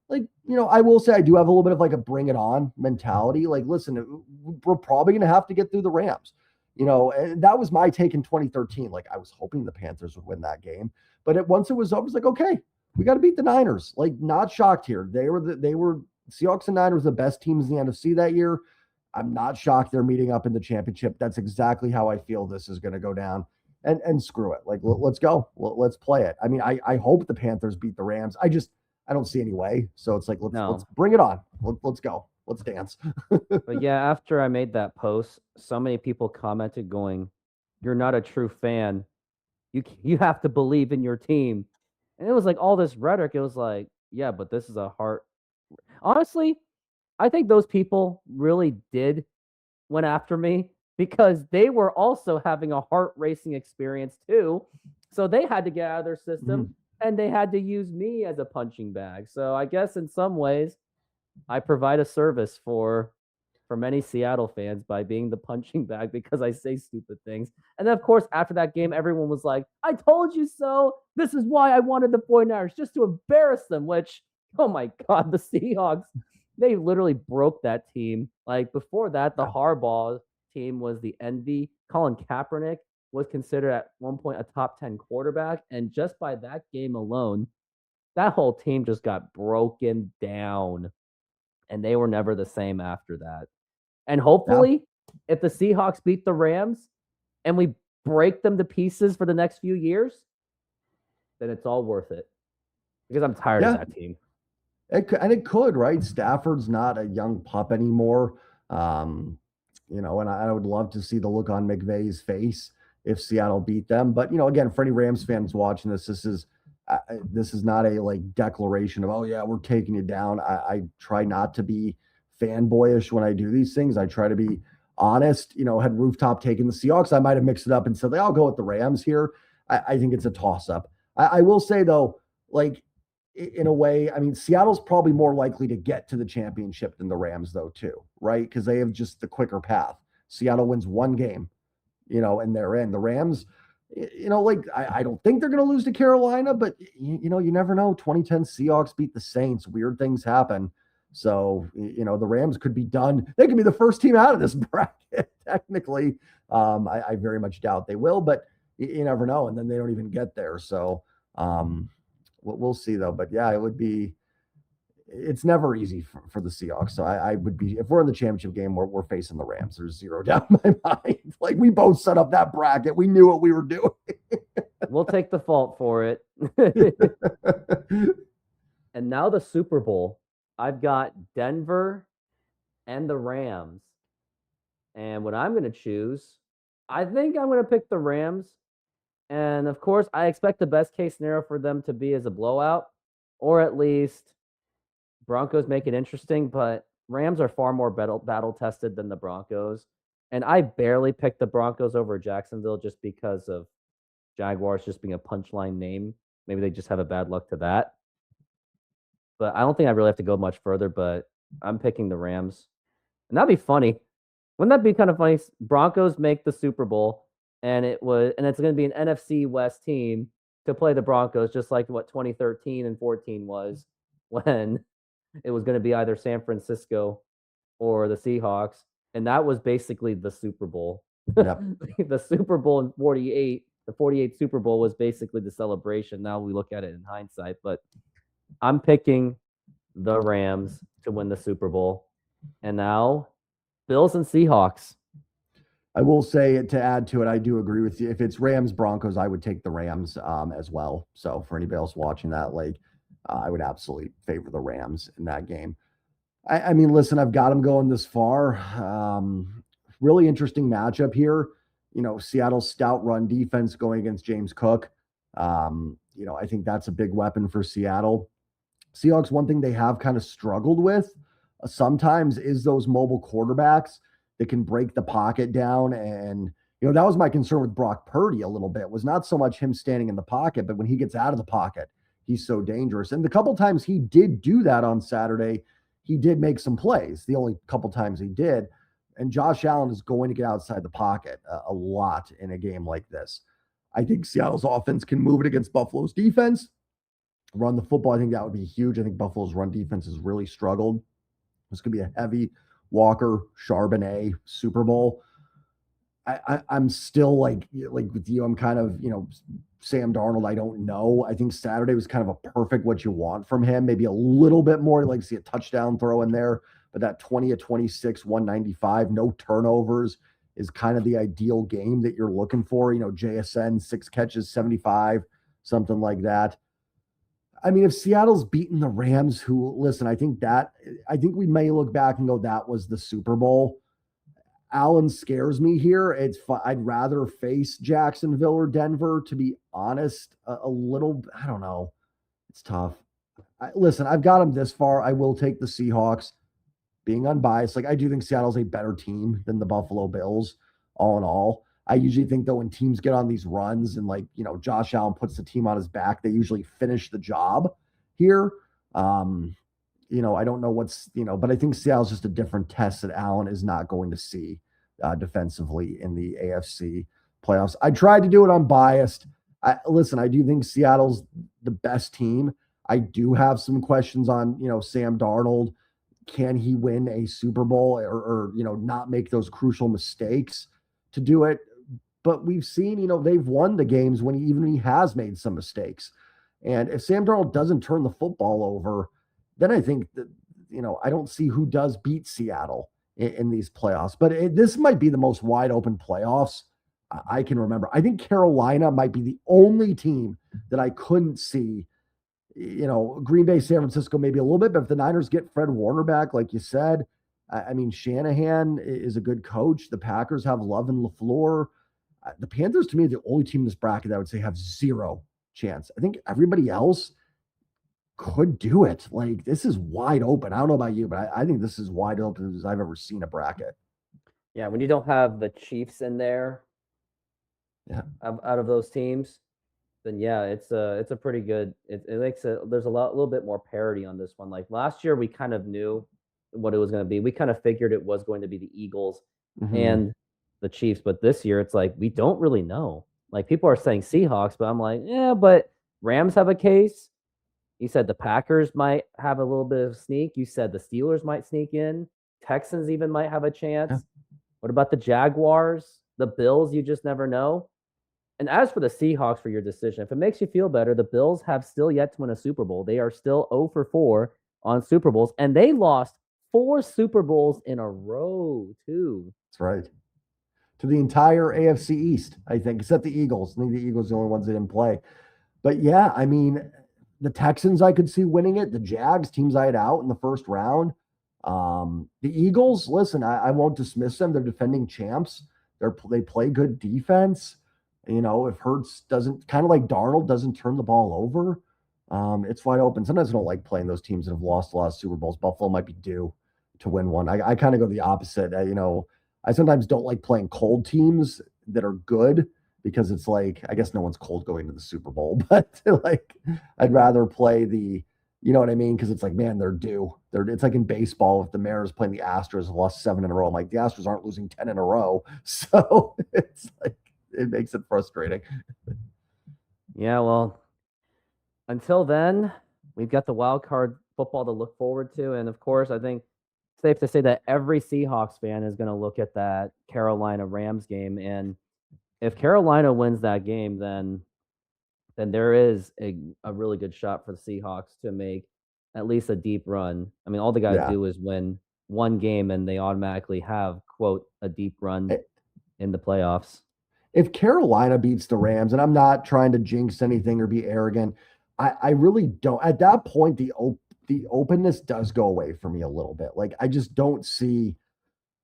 Like, I will say I do have a little bit of like a bring it on mentality. Like, listen, we're probably going to have to get through the Rams, and that was my take in 2013. Like, I was hoping the Panthers would win that game, but once it was over, it was like, okay, we got to beat the Niners. Like, not shocked here. They were Seahawks and Niners, the best teams in the NFC that year. I'm not shocked they're meeting up in the championship. That's exactly how I feel this is going to go down. And screw it. Like, let's go. Let's play it. I mean, I hope the Panthers beat the Rams. I don't see any way. So it's like, let's bring it on. Let's go. Let's dance. But yeah, after I made that post, so many people commented going, "You're not a true fan. You have to believe in your team." And it was like all this rhetoric. It was like, yeah, but this is a heart. Honestly, I think those people really went after me because they were also having a heart racing experience too. So they had to get out of their system and they had to use me as a punching bag. So I guess in some ways I provide a service for many Seattle fans by being the punching bag because I say stupid things. And then, of course, after that game, everyone was like, I told you so. This is why I wanted the 49ers, just to embarrass them, which, oh my God, the Seahawks, they literally broke that team. Like before that, the Harbaugh team was the envy. Colin Kaepernick was considered at one point a top 10 quarterback. And just by that game alone, that whole team just got broken down. And they were never the same after that. And hopefully, if the Seahawks beat the Rams and we break them to pieces for the next few years, then it's all worth it. Because I'm tired of that team. It could, right? Stafford's not a young pup anymore. And I would love to see the look on McVay's face if Seattle beat them. But, again, for any Rams fans watching this is not a like declaration of, oh yeah, we're taking you down. I try not to be fanboyish when I do these things. I try to be honest. Had Rooftop taken the Seahawks, I might have mixed it up and said, I'll go with the Rams here. I think it's a toss up. I will say though, like in a way, I mean, Seattle's probably more likely to get to the championship than the Rams though too, right? Because they have just the quicker path. Seattle wins one game, and they're in. The Rams, I don't think they're going to lose to Carolina, but you never know. 2010 Seahawks beat the Saints. Weird things happen. So, the Rams could be done. They could be the first team out of this bracket, technically. I very much doubt they will, but you never know. And then they don't even get there. So we'll see though. But yeah, it's never easy for the Seahawks. So I would be, if we're in the championship game, we're facing the Rams. There's zero doubt in my mind. Like we both set up that bracket. We knew what we were doing. We'll take the fault for it. And now the Super Bowl. I've got Denver and the Rams. And what I'm going to choose, I think I'm going to pick the Rams. And of course, I expect the best case scenario for them to be as a blowout, or at least Broncos make it interesting, but Rams are far more battle tested than the Broncos. And I barely picked the Broncos over Jacksonville just because of Jaguars just being a punchline name. Maybe they just have a bad luck to that. But I don't think I really have to go much further, but I'm picking the Rams. And that'd be funny. Wouldn't that be kind of funny? Broncos make the Super Bowl, and it's going to be an NFC West team to play the Broncos, just like what 2013 and 14 was when it was going to be either San Francisco or the Seahawks. And that was basically the Super Bowl. Yep. The Super Bowl in 48, the 48 Super Bowl was basically the celebration. Now we look at it in hindsight, but I'm picking the Rams to win the Super Bowl. And now Bills and Seahawks. I will say, to add to it, I do agree with you. If it's Rams Broncos, I would take the Rams as well. So for anybody else watching that, I would absolutely favor the Rams in that game. I mean, listen, I've got them going this far. Really interesting matchup here. Seattle's stout run defense going against James Cook. I think that's a big weapon for Seattle. Seahawks, one thing they have kind of struggled with sometimes is those mobile quarterbacks that can break the pocket down. And, that was my concern with Brock Purdy a little bit. It was not so much him standing in the pocket, but when he gets out of the pocket, he's so dangerous. And the couple times he did do that on Saturday, he did make some plays. The only couple times he did. And Josh Allen is going to get outside the pocket a lot in a game like this. I think Seattle's offense can move it against Buffalo's defense. Run the football, I think that would be huge. I think Buffalo's run defense has really struggled. This could be a heavy Walker, Charbonnet Super Bowl. I'm still like with you, I'm kind of, Sam Darnold, I don't know. I think Saturday was kind of a perfect what you want from him. Maybe a little bit more, like see a touchdown throw in there. but that 20 of 26, 195, no turnovers is kind of the ideal game that you're looking for. JSN, 6 catches, 75, something like that. I mean, if Seattle's beaten the Rams, I think we may look back and go, that was the Super Bowl. Allen scares me here. I'd rather face Jacksonville or Denver, to be honest. A little, I don't know. It's tough. I've got them this far. I will take the Seahawks, being unbiased. I do think Seattle's a better team than the Buffalo Bills, all in all. I usually think, though, when teams get on these runs and Josh Allen puts the team on his back, they usually finish the job here. I don't know but I think Seattle's just a different test that Allen is not going to see defensively in the AFC playoffs. I tried to do it unbiased. I do think Seattle's the best team. I do have some questions on, Sam Darnold. Can he win a Super Bowl or not make those crucial mistakes to do it? But we've seen, they've won the games when he has made some mistakes. And if Sam Darnold doesn't turn the football over, then I think that, I don't see who does beat Seattle in these playoffs. But this might be the most wide open playoffs I can remember. I think Carolina might be the only team that I couldn't see. Green Bay, San Francisco, maybe a little bit, but if the Niners get Fred Warner back, like you said, I mean, Shanahan is a good coach. The Packers have Love and LaFleur. The Panthers, to me, are the only team in this bracket that I would say have zero chance. I think everybody else could do it. This is wide open. I don't know about you, but I think this is wide open as I've ever seen a bracket. Yeah, when you don't have the Chiefs in there, out of those teams, then yeah, it's a pretty good. It makes there's a little bit more parity on this one. Like last year, we kind of knew what it was going to be. We kind of figured it was going to be the Eagles and the Chiefs, but this year it's like we don't really know. Like people are saying Seahawks, but I'm like, yeah, but Rams have a case. You said the Packers might have a little bit of sneak. You said the Steelers might sneak in. Texans even might have a chance. Yeah. What about the Jaguars? The Bills? You just never know. And as for the Seahawks, for your decision, if it makes you feel better, the Bills have still yet to win a Super Bowl. They are still 0 for 4 on Super Bowls, and they lost 4 Super Bowls in a row, too. That's right. To the entire AFC East, I think, except the Eagles. I think the Eagles are the only ones that didn't play. But yeah, I mean, the Texans, I could see winning it. The Jags, teams I had out in the first round. The Eagles, listen, I won't dismiss them. They're defending champs. They play good defense. If Hurts doesn't, kind of like Darnold, doesn't turn the ball over, it's wide open. Sometimes I don't like playing those teams that have lost a lot of Super Bowls. Buffalo might be due to win one. I kind of go the opposite. I sometimes don't like playing cold teams that are good because it's like, I guess no one's cold going to the Super Bowl, but I'd rather play the, you know what I mean? Because it's like, man, they're due. It's like in baseball, if the Mariners playing the Astros have lost 7 in a row, I'm like, the Astros aren't losing 10 in a row. So it's like, it makes it frustrating. Yeah, well, until then, we've got the wild card football to look forward to. And of course, I think it's safe to say that every Seahawks fan is going to look at that Carolina Rams game. And if Carolina wins that game, then there is a really good shot for the Seahawks to make at least a deep run. I mean, all they got to do is win one game and they automatically have, quote, a deep run in the playoffs. If Carolina beats the Rams, and I'm not trying to jinx anything or be arrogant, I really don't. At that point, the openness does go away for me a little bit. I just don't see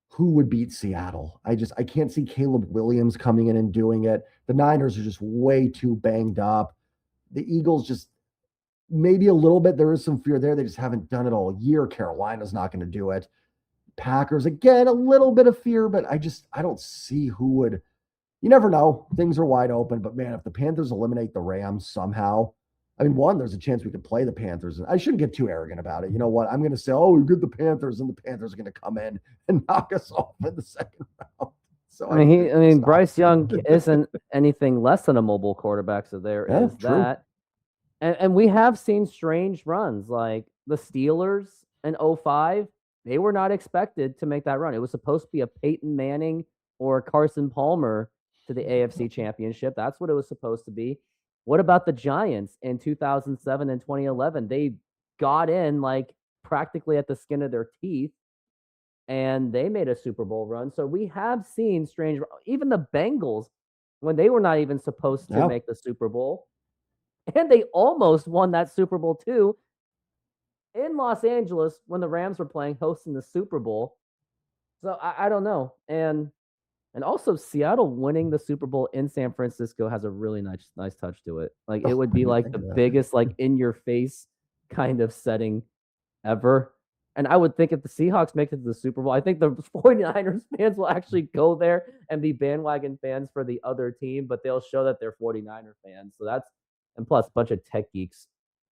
who would beat Seattle. I can't see Caleb Williams coming in and doing it. The Niners are just way too banged up. The Eagles just maybe a little bit. There is some fear there. They just haven't done it all year. Carolina's not going to do it. Packers, again, a little bit of fear, but I don't see who would. You never know. Things are wide open, but man, if the Panthers eliminate the Rams somehow, I mean, there's a chance we could play the Panthers. I shouldn't get too arrogant about it. You know what? I'm going to say, we get the Panthers, and the Panthers are going to come in and knock us off in the second round. So I mean, Bryce Young isn't anything less than a mobile quarterback, so there is true. That. And we have seen strange runs, like the Steelers in 05. They were not expected to make that run. It was supposed to be a Peyton Manning or Carson Palmer to the AFC Championship. That's what it was supposed to be. What about the Giants in 2007 and 2011? They got in practically at the skin of their teeth and they made a Super Bowl run. So we have seen strange. Even the Bengals, when they were not even supposed to make the Super Bowl, and they almost won that Super Bowl too in Los Angeles when the Rams were playing, hosting the Super Bowl. So I don't know, and also Seattle winning the Super Bowl in San Francisco has a really nice touch to it. Like it would be like the biggest like in your face kind of setting ever. And I would think if the Seahawks make it to the Super Bowl, I think the 49ers fans will actually go there and be bandwagon fans for the other team, but they'll show that they're 49er fans. So that's, and plus a bunch of tech geeks,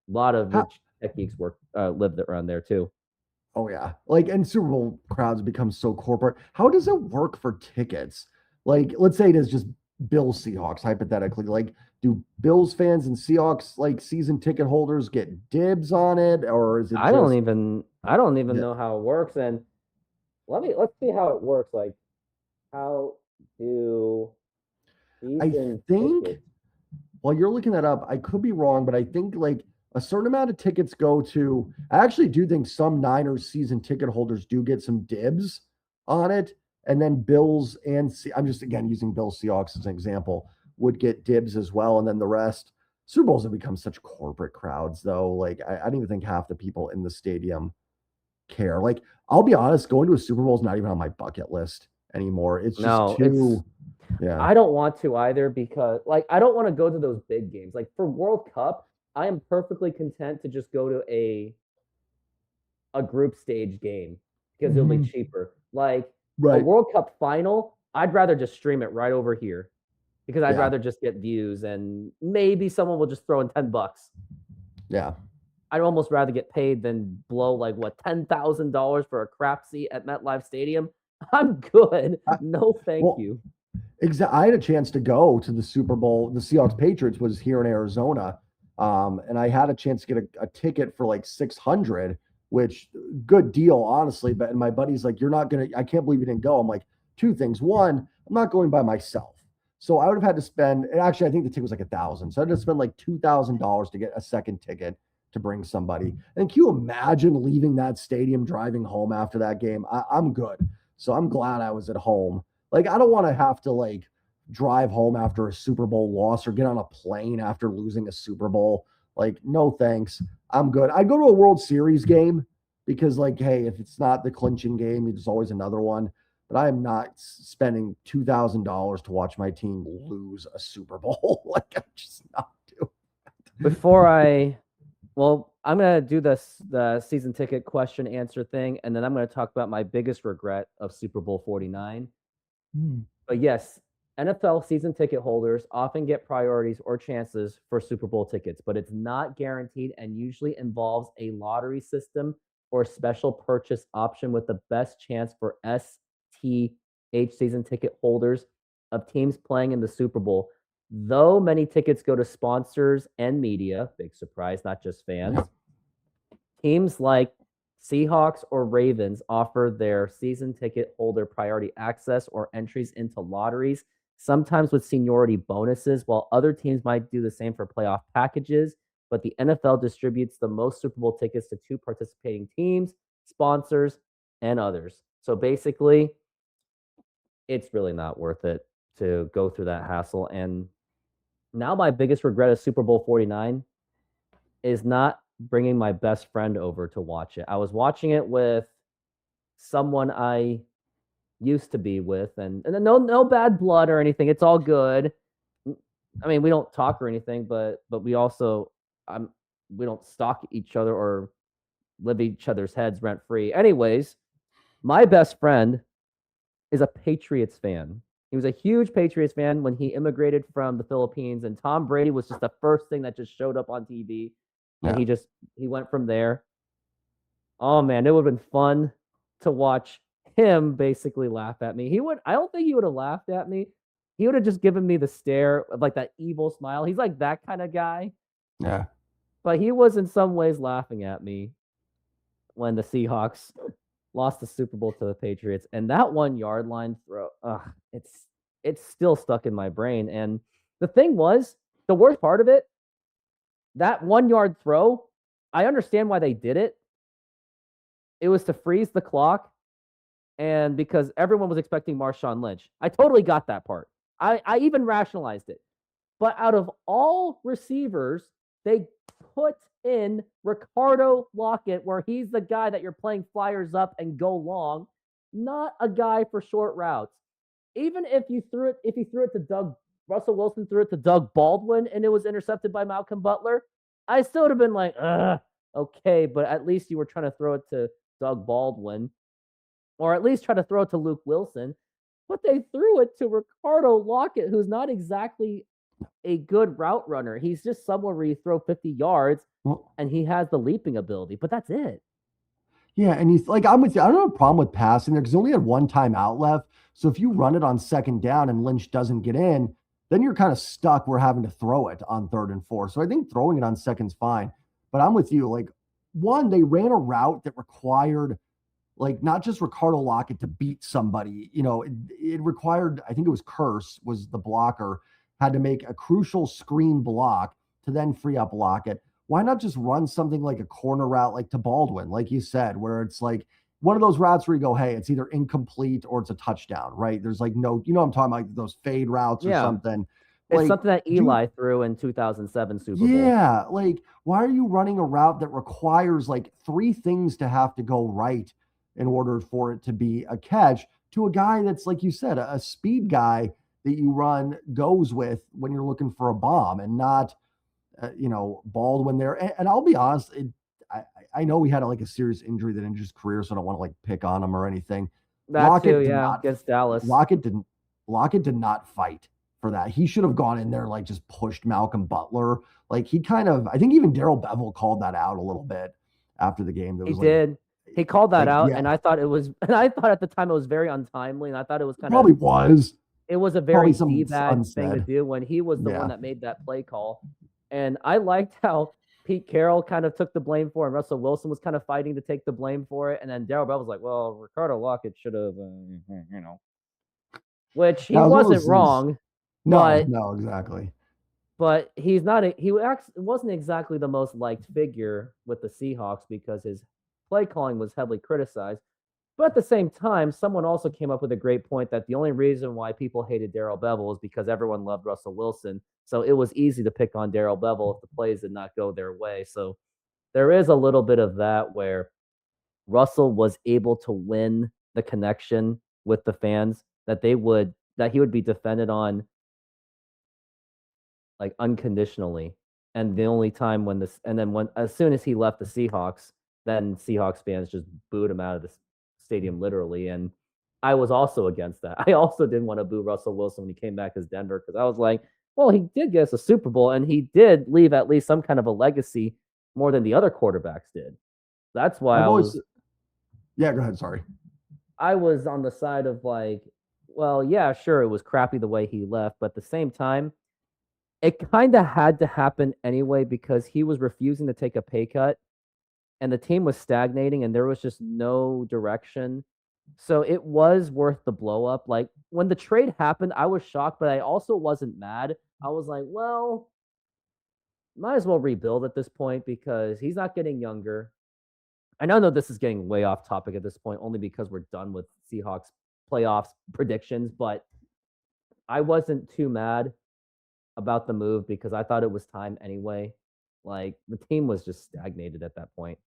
a lot of rich tech geeks lived around there too. Oh yeah. Like, and Super Bowl crowds become so corporate. How does it work for tickets? Like, let's say it is just Bills Seahawks, hypothetically. Like, do Bills fans and Seahawks like season ticket holders get dibs on it? Or is it I don't even know how it works. And let's see how it works. Like, how do tickets? While you're looking that up, I could be wrong, but I think like a certain amount of tickets go to, I actually do think some Niners season ticket holders do get some dibs on it. And then Bills and I'm just, again, using Bills Seahawks as an example, would get dibs as well. And then the rest, Super Bowls have become such corporate crowds though. Like I don't even think half the people in the stadium care. Like, I'll be honest, going to a Super Bowl is not even on my bucket list anymore. It's just I don't want to either because like, I don't want to go to those big games. Like for World Cup, I am perfectly content to just go to a group stage game because it'll be cheaper. Like a World Cup final, I'd rather just stream it right over here because I'd rather just get views and maybe someone will just throw in $10. Yeah. I'd almost rather get paid than blow like $10,000 for a crap seat at MetLife Stadium. I'm good. No, thank you. Exactly. I had a chance to go to the Super Bowl. The Seahawks Patriots was here in Arizona. And I had a chance to get a ticket for like $600, which good deal, honestly. But and my buddy's like, I can't believe you didn't go. I'm like, two things. One, I'm not going by myself. So I would have had to spend, and actually I think the ticket was like $1,000. So I had to spend like $2,000 to get a second ticket to bring somebody. And can you imagine leaving that stadium, driving home after that game? I'm good. So I'm glad I was at home. Like, I don't want to have to like drive home after a Super Bowl loss or get on a plane after losing a Super Bowl. Like, no thanks. I'm good. I'd go to a World Series game because like, hey, if it's not the clinching game, there's always another one. But I am not spending $2,000 to watch my team lose a Super Bowl. Like, I'm just not doing that. I'm going to do the season ticket question answer thing, and then I'm going to talk about my biggest regret of Super Bowl 49. But yes, NFL season ticket holders often get priorities or chances for Super Bowl tickets, but it's not guaranteed and usually involves a lottery system or special purchase option with the best chance for STH season ticket holders of teams playing in the Super Bowl. Though many tickets go to sponsors and media, big surprise, not just fans, teams like Seahawks or Ravens offer their season ticket holder priority access or entries into lotteries, sometimes with seniority bonuses, while other teams might do the same for playoff packages. But the NFL distributes the most Super Bowl tickets to two participating teams, sponsors, and others. So basically, it's really not worth it to go through that hassle. And now my biggest regret of Super Bowl 49 is not bringing my best friend over to watch it. I was watching it with someone I used to be with, and no bad blood or anything. It's all good. I mean, we don't talk or anything, but we also we don't stalk each other or live each other's heads rent free. Anyways, my best friend is a Patriots fan. He was a huge Patriots fan when he immigrated from the Philippines, and Tom Brady was just the first thing that just showed up on TV. And he went from there. Oh man, it would have been fun to watch him basically laugh at me. I don't think he would have laughed at me. He would have just given me the stare of like that evil smile. He's like that kind of guy. Yeah. But he was in some ways laughing at me when the Seahawks lost the Super Bowl to the Patriots. And that 1 yard line throw, it's still stuck in my brain. And the thing was, the worst part of it, that 1 yard throw, I understand why they did it. It was to freeze the clock And because everyone was expecting Marshawn Lynch. I totally got that part. I even rationalized it. But out of all receivers, they put in Ricardo Lockett, where he's the guy that you're playing flyers up and go long, not a guy for short routes. Even if he threw it to Doug, Russell Wilson threw it to Doug Baldwin and it was intercepted by Malcolm Butler, I still would have been like, okay, but at least you were trying to throw it to Doug Baldwin, or at least try to throw it to Luke Wilson. But they threw it to Ricardo Lockett, who's not exactly a good route runner. He's just somewhere where you throw 50 yards and he has the leaping ability, but that's it. Yeah, and he's like, I'm with you. I don't have a problem with passing there because he only had one timeout left. So if you run it on second down and Lynch doesn't get in, then you're kind of stuck. We're having to throw it on 3rd and 4. So I think throwing it on second's fine. But I'm with you. Like, one, they ran a route that required, like, not just Ricardo Lockett to beat somebody. You know, it required, I think it was Curse was the blocker, had to make a crucial screen block to then free up Lockett. Why not just run something like a corner route, like to Baldwin, like you said, where it's like one of those routes where you go, hey, it's either incomplete or it's a touchdown, right? There's like no, I'm talking about like those fade routes or something. It's like, something that Eli threw in 2007 Super Bowl. Yeah, like why are you running a route that requires like 3 things to have to go right in order for it to be a catch to a guy that's, like you said, a speed guy that you run goes with when you're looking for a bomb and not Baldwin there. And I'll be honest, I know he had like a serious injury that ended his career, so I don't want to like pick on him or anything. Lockett against Dallas. Lockett did not fight for that. He should have gone in there, like just pushed Malcolm Butler. Like he kind of, I think even Darrell Bevel called that out a little bit after the game. He did. He called that out, and I thought at the time it was very untimely, and I thought it was it was a very bad thing to do when he was the one that made that play call. And I liked how Pete Carroll kind of took the blame for it, and Russell Wilson was kind of fighting to take the blame for it. And then Darrell Bell was like, well, Ricardo Lockett should have, which he wasn't wrong. No, exactly. But he wasn't exactly the most liked figure with the Seahawks because his play calling was heavily criticized. But at the same time, someone also came up with a great point that the only reason why people hated Darrell Bevel is because everyone loved Russell Wilson. So it was easy to pick on Darrell Bevel if the plays did not go their way. So there is a little bit of that where Russell was able to win the connection with the fans that he would be defended on like unconditionally. And the only time as soon as he left the Seahawks, then Seahawks fans just booed him out of the stadium literally. And I was also against that. I also didn't want to boo Russell Wilson when he came back as Denver because I was like, well, he did get us a Super Bowl and he did leave at least some kind of a legacy more than the other quarterbacks did. That's why yeah, go ahead. Sorry. I was on the side of like, well, yeah, sure, it was crappy the way he left, but at the same time, it kind of had to happen anyway because he was refusing to take a pay cut and the team was stagnating and there was just no direction. So it was worth the blow up. Like when the trade happened, I was shocked, but I also wasn't mad. I was like, well, might as well rebuild at this point because he's not getting younger. I know this is getting way off topic at this point, only because we're done with Seahawks playoffs predictions, but I wasn't too mad about the move because I thought it was time anyway. Like the team was just stagnated at that point.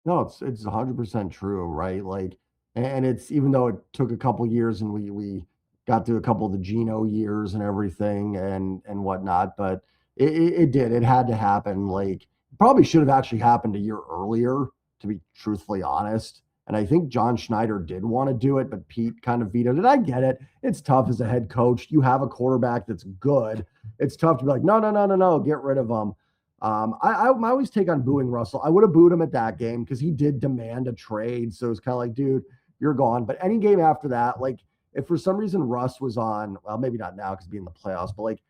No, it's 100% true, right? Like, and it's even though it took a couple years and we got through a couple of the Geno years and everything and whatnot, but it did. It had to happen. Like, probably should have actually happened a year earlier, to be truthfully honest. And I think John Schneider did want to do it, but Pete kind of vetoed it. I get it. It's tough as a head coach. You have a quarterback that's good. It's tough to be like, no, get rid of him. I always take on booing Russell. I would have booed him at that game because he did demand a trade. So it's kind of like, dude, you're gone. But any game after that, like if for some reason Russ was on, well, maybe not now because being in the playoffs, but like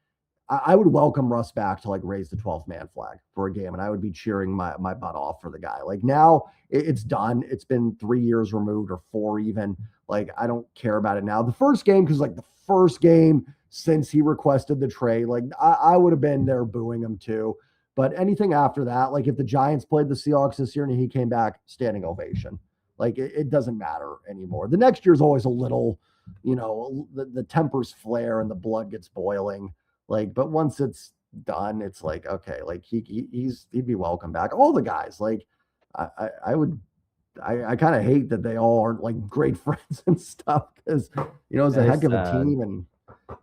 I would welcome Russ back to like raise the 12th man flag for a game. And I would be cheering my butt off for the guy. Like now it's done. It's been 3 years removed or 4 even. Like I don't care about it now. The first game, because like the first game since he requested the trade, like I would have been there booing him too. But anything after that, like if the Giants played the Seahawks this year and he came back, standing ovation. Like it doesn't matter anymore. The next year's always a little, the tempers flare and the blood gets boiling. Like, but once it's done, it's like, okay, like he'd be welcome back. All the guys, like I kind of hate that they all aren't like great friends and stuff, because it's a heck of a team, and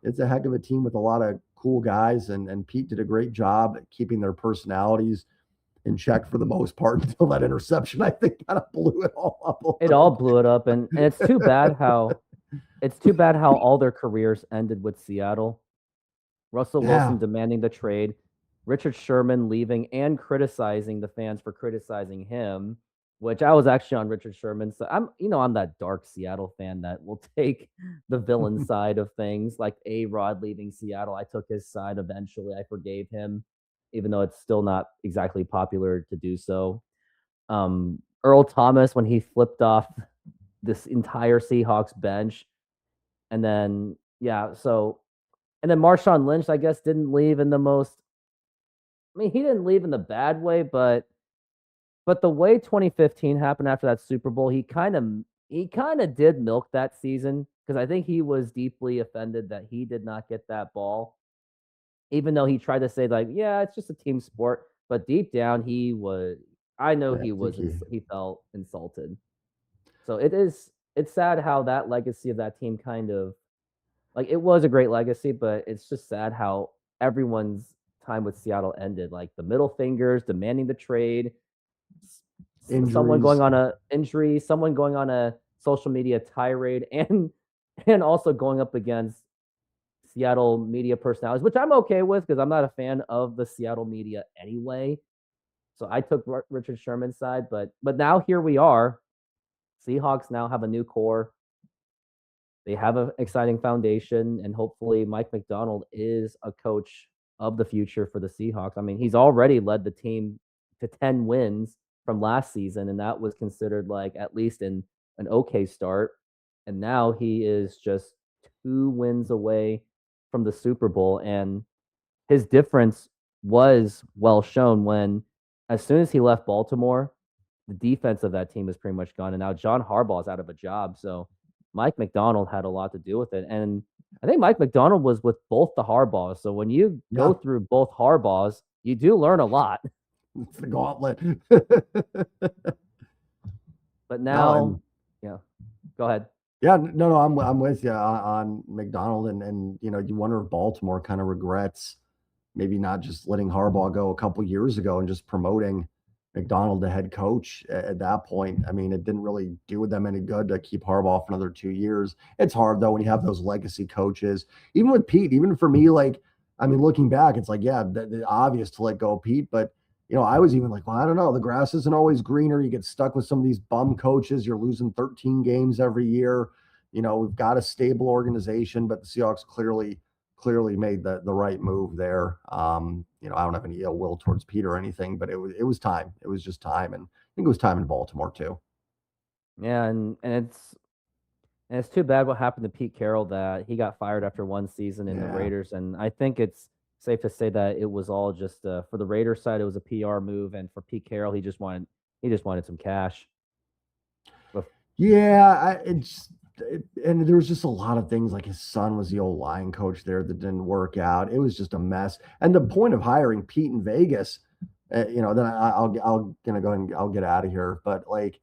it's a heck of a team with a lot of cool guys, and Pete did a great job at keeping their personalities in check for the most part until that interception, I think, kind of blew it all up. It all blew it up, and it's too bad how all their careers ended with Seattle. Russell Wilson demanding the trade, Richard Sherman leaving and criticizing the fans for criticizing him, which I was actually on Richard Sherman. So I'm that dark Seattle fan that will take the villain side of things, like A-Rod leaving Seattle. I took his side eventually. I forgave him, even though it's still not exactly popular to do so. Earl Thomas, when he flipped off this entire Seahawks bench, and then Marshawn Lynch, I guess, didn't leave in the most. I mean, he didn't leave in the bad way, but the way 2015 happened after that Super Bowl, he kind of did milk that season, because I think he was deeply offended that he did not get that ball, even though he tried to say like, yeah, it's just a team sport, but deep down he felt insulted. So it's sad how that legacy of that team kind of, like, it was a great legacy, but it's just sad how everyone's time with Seattle ended. Like the middle fingers, demanding the trade, injuries. Someone going on a injury, someone going on a social media tirade, and also going up against Seattle media personalities, which I'm okay with because I'm not a fan of the Seattle media anyway. So I took Richard Sherman's side, but now here we are. Seahawks now have a new core. They have an exciting foundation, and hopefully Mike Macdonald is a coach of the future for the Seahawks. I mean, he's already led the team to 10 wins from last season, and that was considered like at least an okay start. And now he is just 2 wins away from the Super Bowl, and his difference was well shown when, as soon as he left Baltimore, the defense of that team is pretty much gone, and now John Harbaugh is out of a job. So Mike Macdonald had a lot to do with it. And I think Mike Macdonald was with both the Harbaughs. So when you go through both Harbaughs, you do learn a lot. It's the gauntlet. But now, go ahead. Yeah, no, I'm with you on Macdonald, and you wonder if Baltimore kind of regrets maybe not just letting Harbaugh go a couple years ago and just promoting Macdonald to head coach at that point. I mean, it didn't really do them any good to keep Harbaugh for another 2 years. It's hard though when you have those legacy coaches. Even with Pete, even for me, like, I mean, looking back, it's like, the obvious to let go of Pete, but I was even like, well, I don't know. The grass isn't always greener. You get stuck with some of these bum coaches. You're losing 13 games every year. We've got a stable organization, but the Seahawks clearly made the right move there. I don't have any ill will towards Pete or anything, but it was time. It was just time, and I think it was time in Baltimore too. Yeah, and it's too bad what happened to Pete Carroll, that he got fired after one season in the Raiders, and I think it's safe to say that it was all just for the Raiders side, it was a PR move, and for Pete Carroll, he just wanted some cash. But, and there was just a lot of things, like his son was the old line coach there that didn't work out. It was just a mess. And the point of hiring Pete in Vegas, then I'll gonna go and I'll get out of here. But like,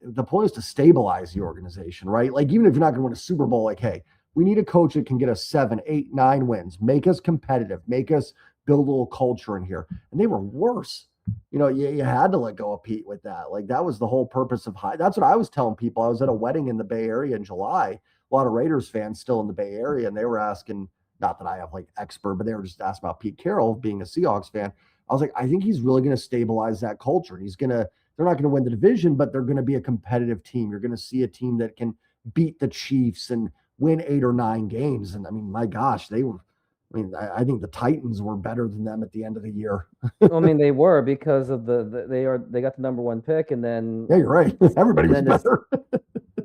the point is to stabilize the organization, right? Like, even if you're not going to win a Super Bowl, like, hey, we need a coach that can get us 7, 8, 9 wins, make us competitive, make us build a little culture in here. And they were worse. You had to let go of Pete with that. Like, that was the whole purpose of that's what I was telling people. I was at a wedding in the Bay Area in July. A lot of Raiders fans still in the Bay Area, and they were asking, not that I have like expert, but they were just asking about Pete Carroll being a Seahawks fan. I was like, I think he's really going to stabilize that culture. They're not going to win the division, but they're going to be a competitive team. You're going to see a team that can beat the Chiefs and win 8 or 9 games. And I mean, my gosh, I think the Titans were better than them at the end of the year. I mean, they were, because of they got the number 1 pick, and then you're right. Everybody was better.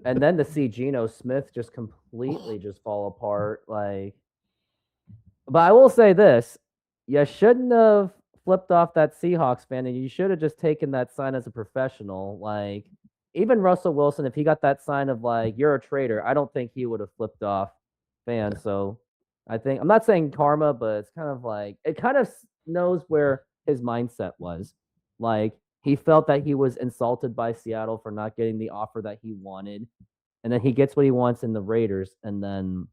And then to see Geno Smith just completely just fall apart. Like, but I will say this: you shouldn't have flipped off that Seahawks fan, and you should have just taken that sign as a professional. Like, even Russell Wilson, if he got that sign of like, you're a traitor, I don't think he would have flipped off fans. So I think, I'm not saying karma, but it's kind of like, it kind of knows where his mindset was. Like, he felt that he was insulted by Seattle for not getting the offer that he wanted. And then he gets what he wants in the Raiders. And then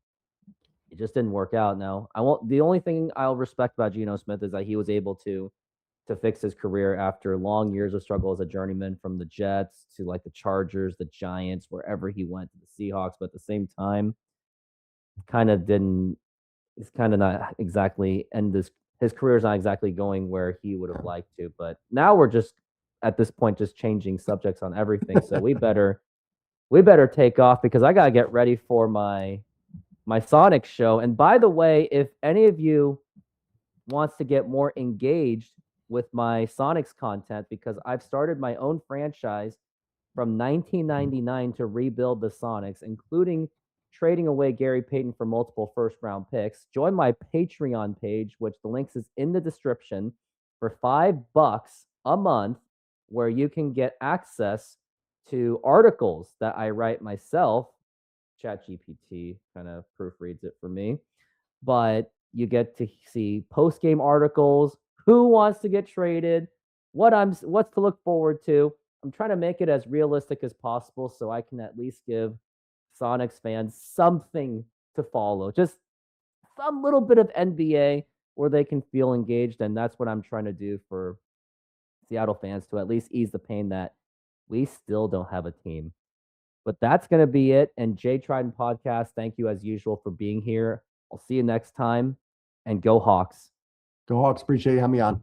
it just didn't work out. Now, the only thing I'll respect about Geno Smith is that he was able to fix his career after long years of struggle as a journeyman, from the Jets to like the Chargers, the Giants, wherever he went, to the Seahawks. But at the same time, it's kind of not exactly, and his career is not exactly going where he would have liked to. But now we're just at this point just changing subjects on everything. So we better take off, because I gotta get ready for my Sonic show. And by the way, if any of you wants to get more engaged with my Sonics content, because I've started my own franchise from 1999 to rebuild the Sonics, including trading away Gary Payton for multiple first-round picks. Join my Patreon page, which the links is in the description, for $5 a month, where you can get access to articles that I write myself. ChatGPT kind of proofreads it for me, but you get to see post-game articles, who wants to get traded, what's to look forward to. I'm trying to make it as realistic as possible so I can at least give Sonics fans something to follow, just some little bit of NBA where they can feel engaged. And that's what I'm trying to do for Seattle fans, to at least ease the pain that we still don't have a team. But that's going to be it. And J Trident Podcast, thank you as usual for being here. I'll see you next time, and go Hawks. Go Hawks. Appreciate you having me on.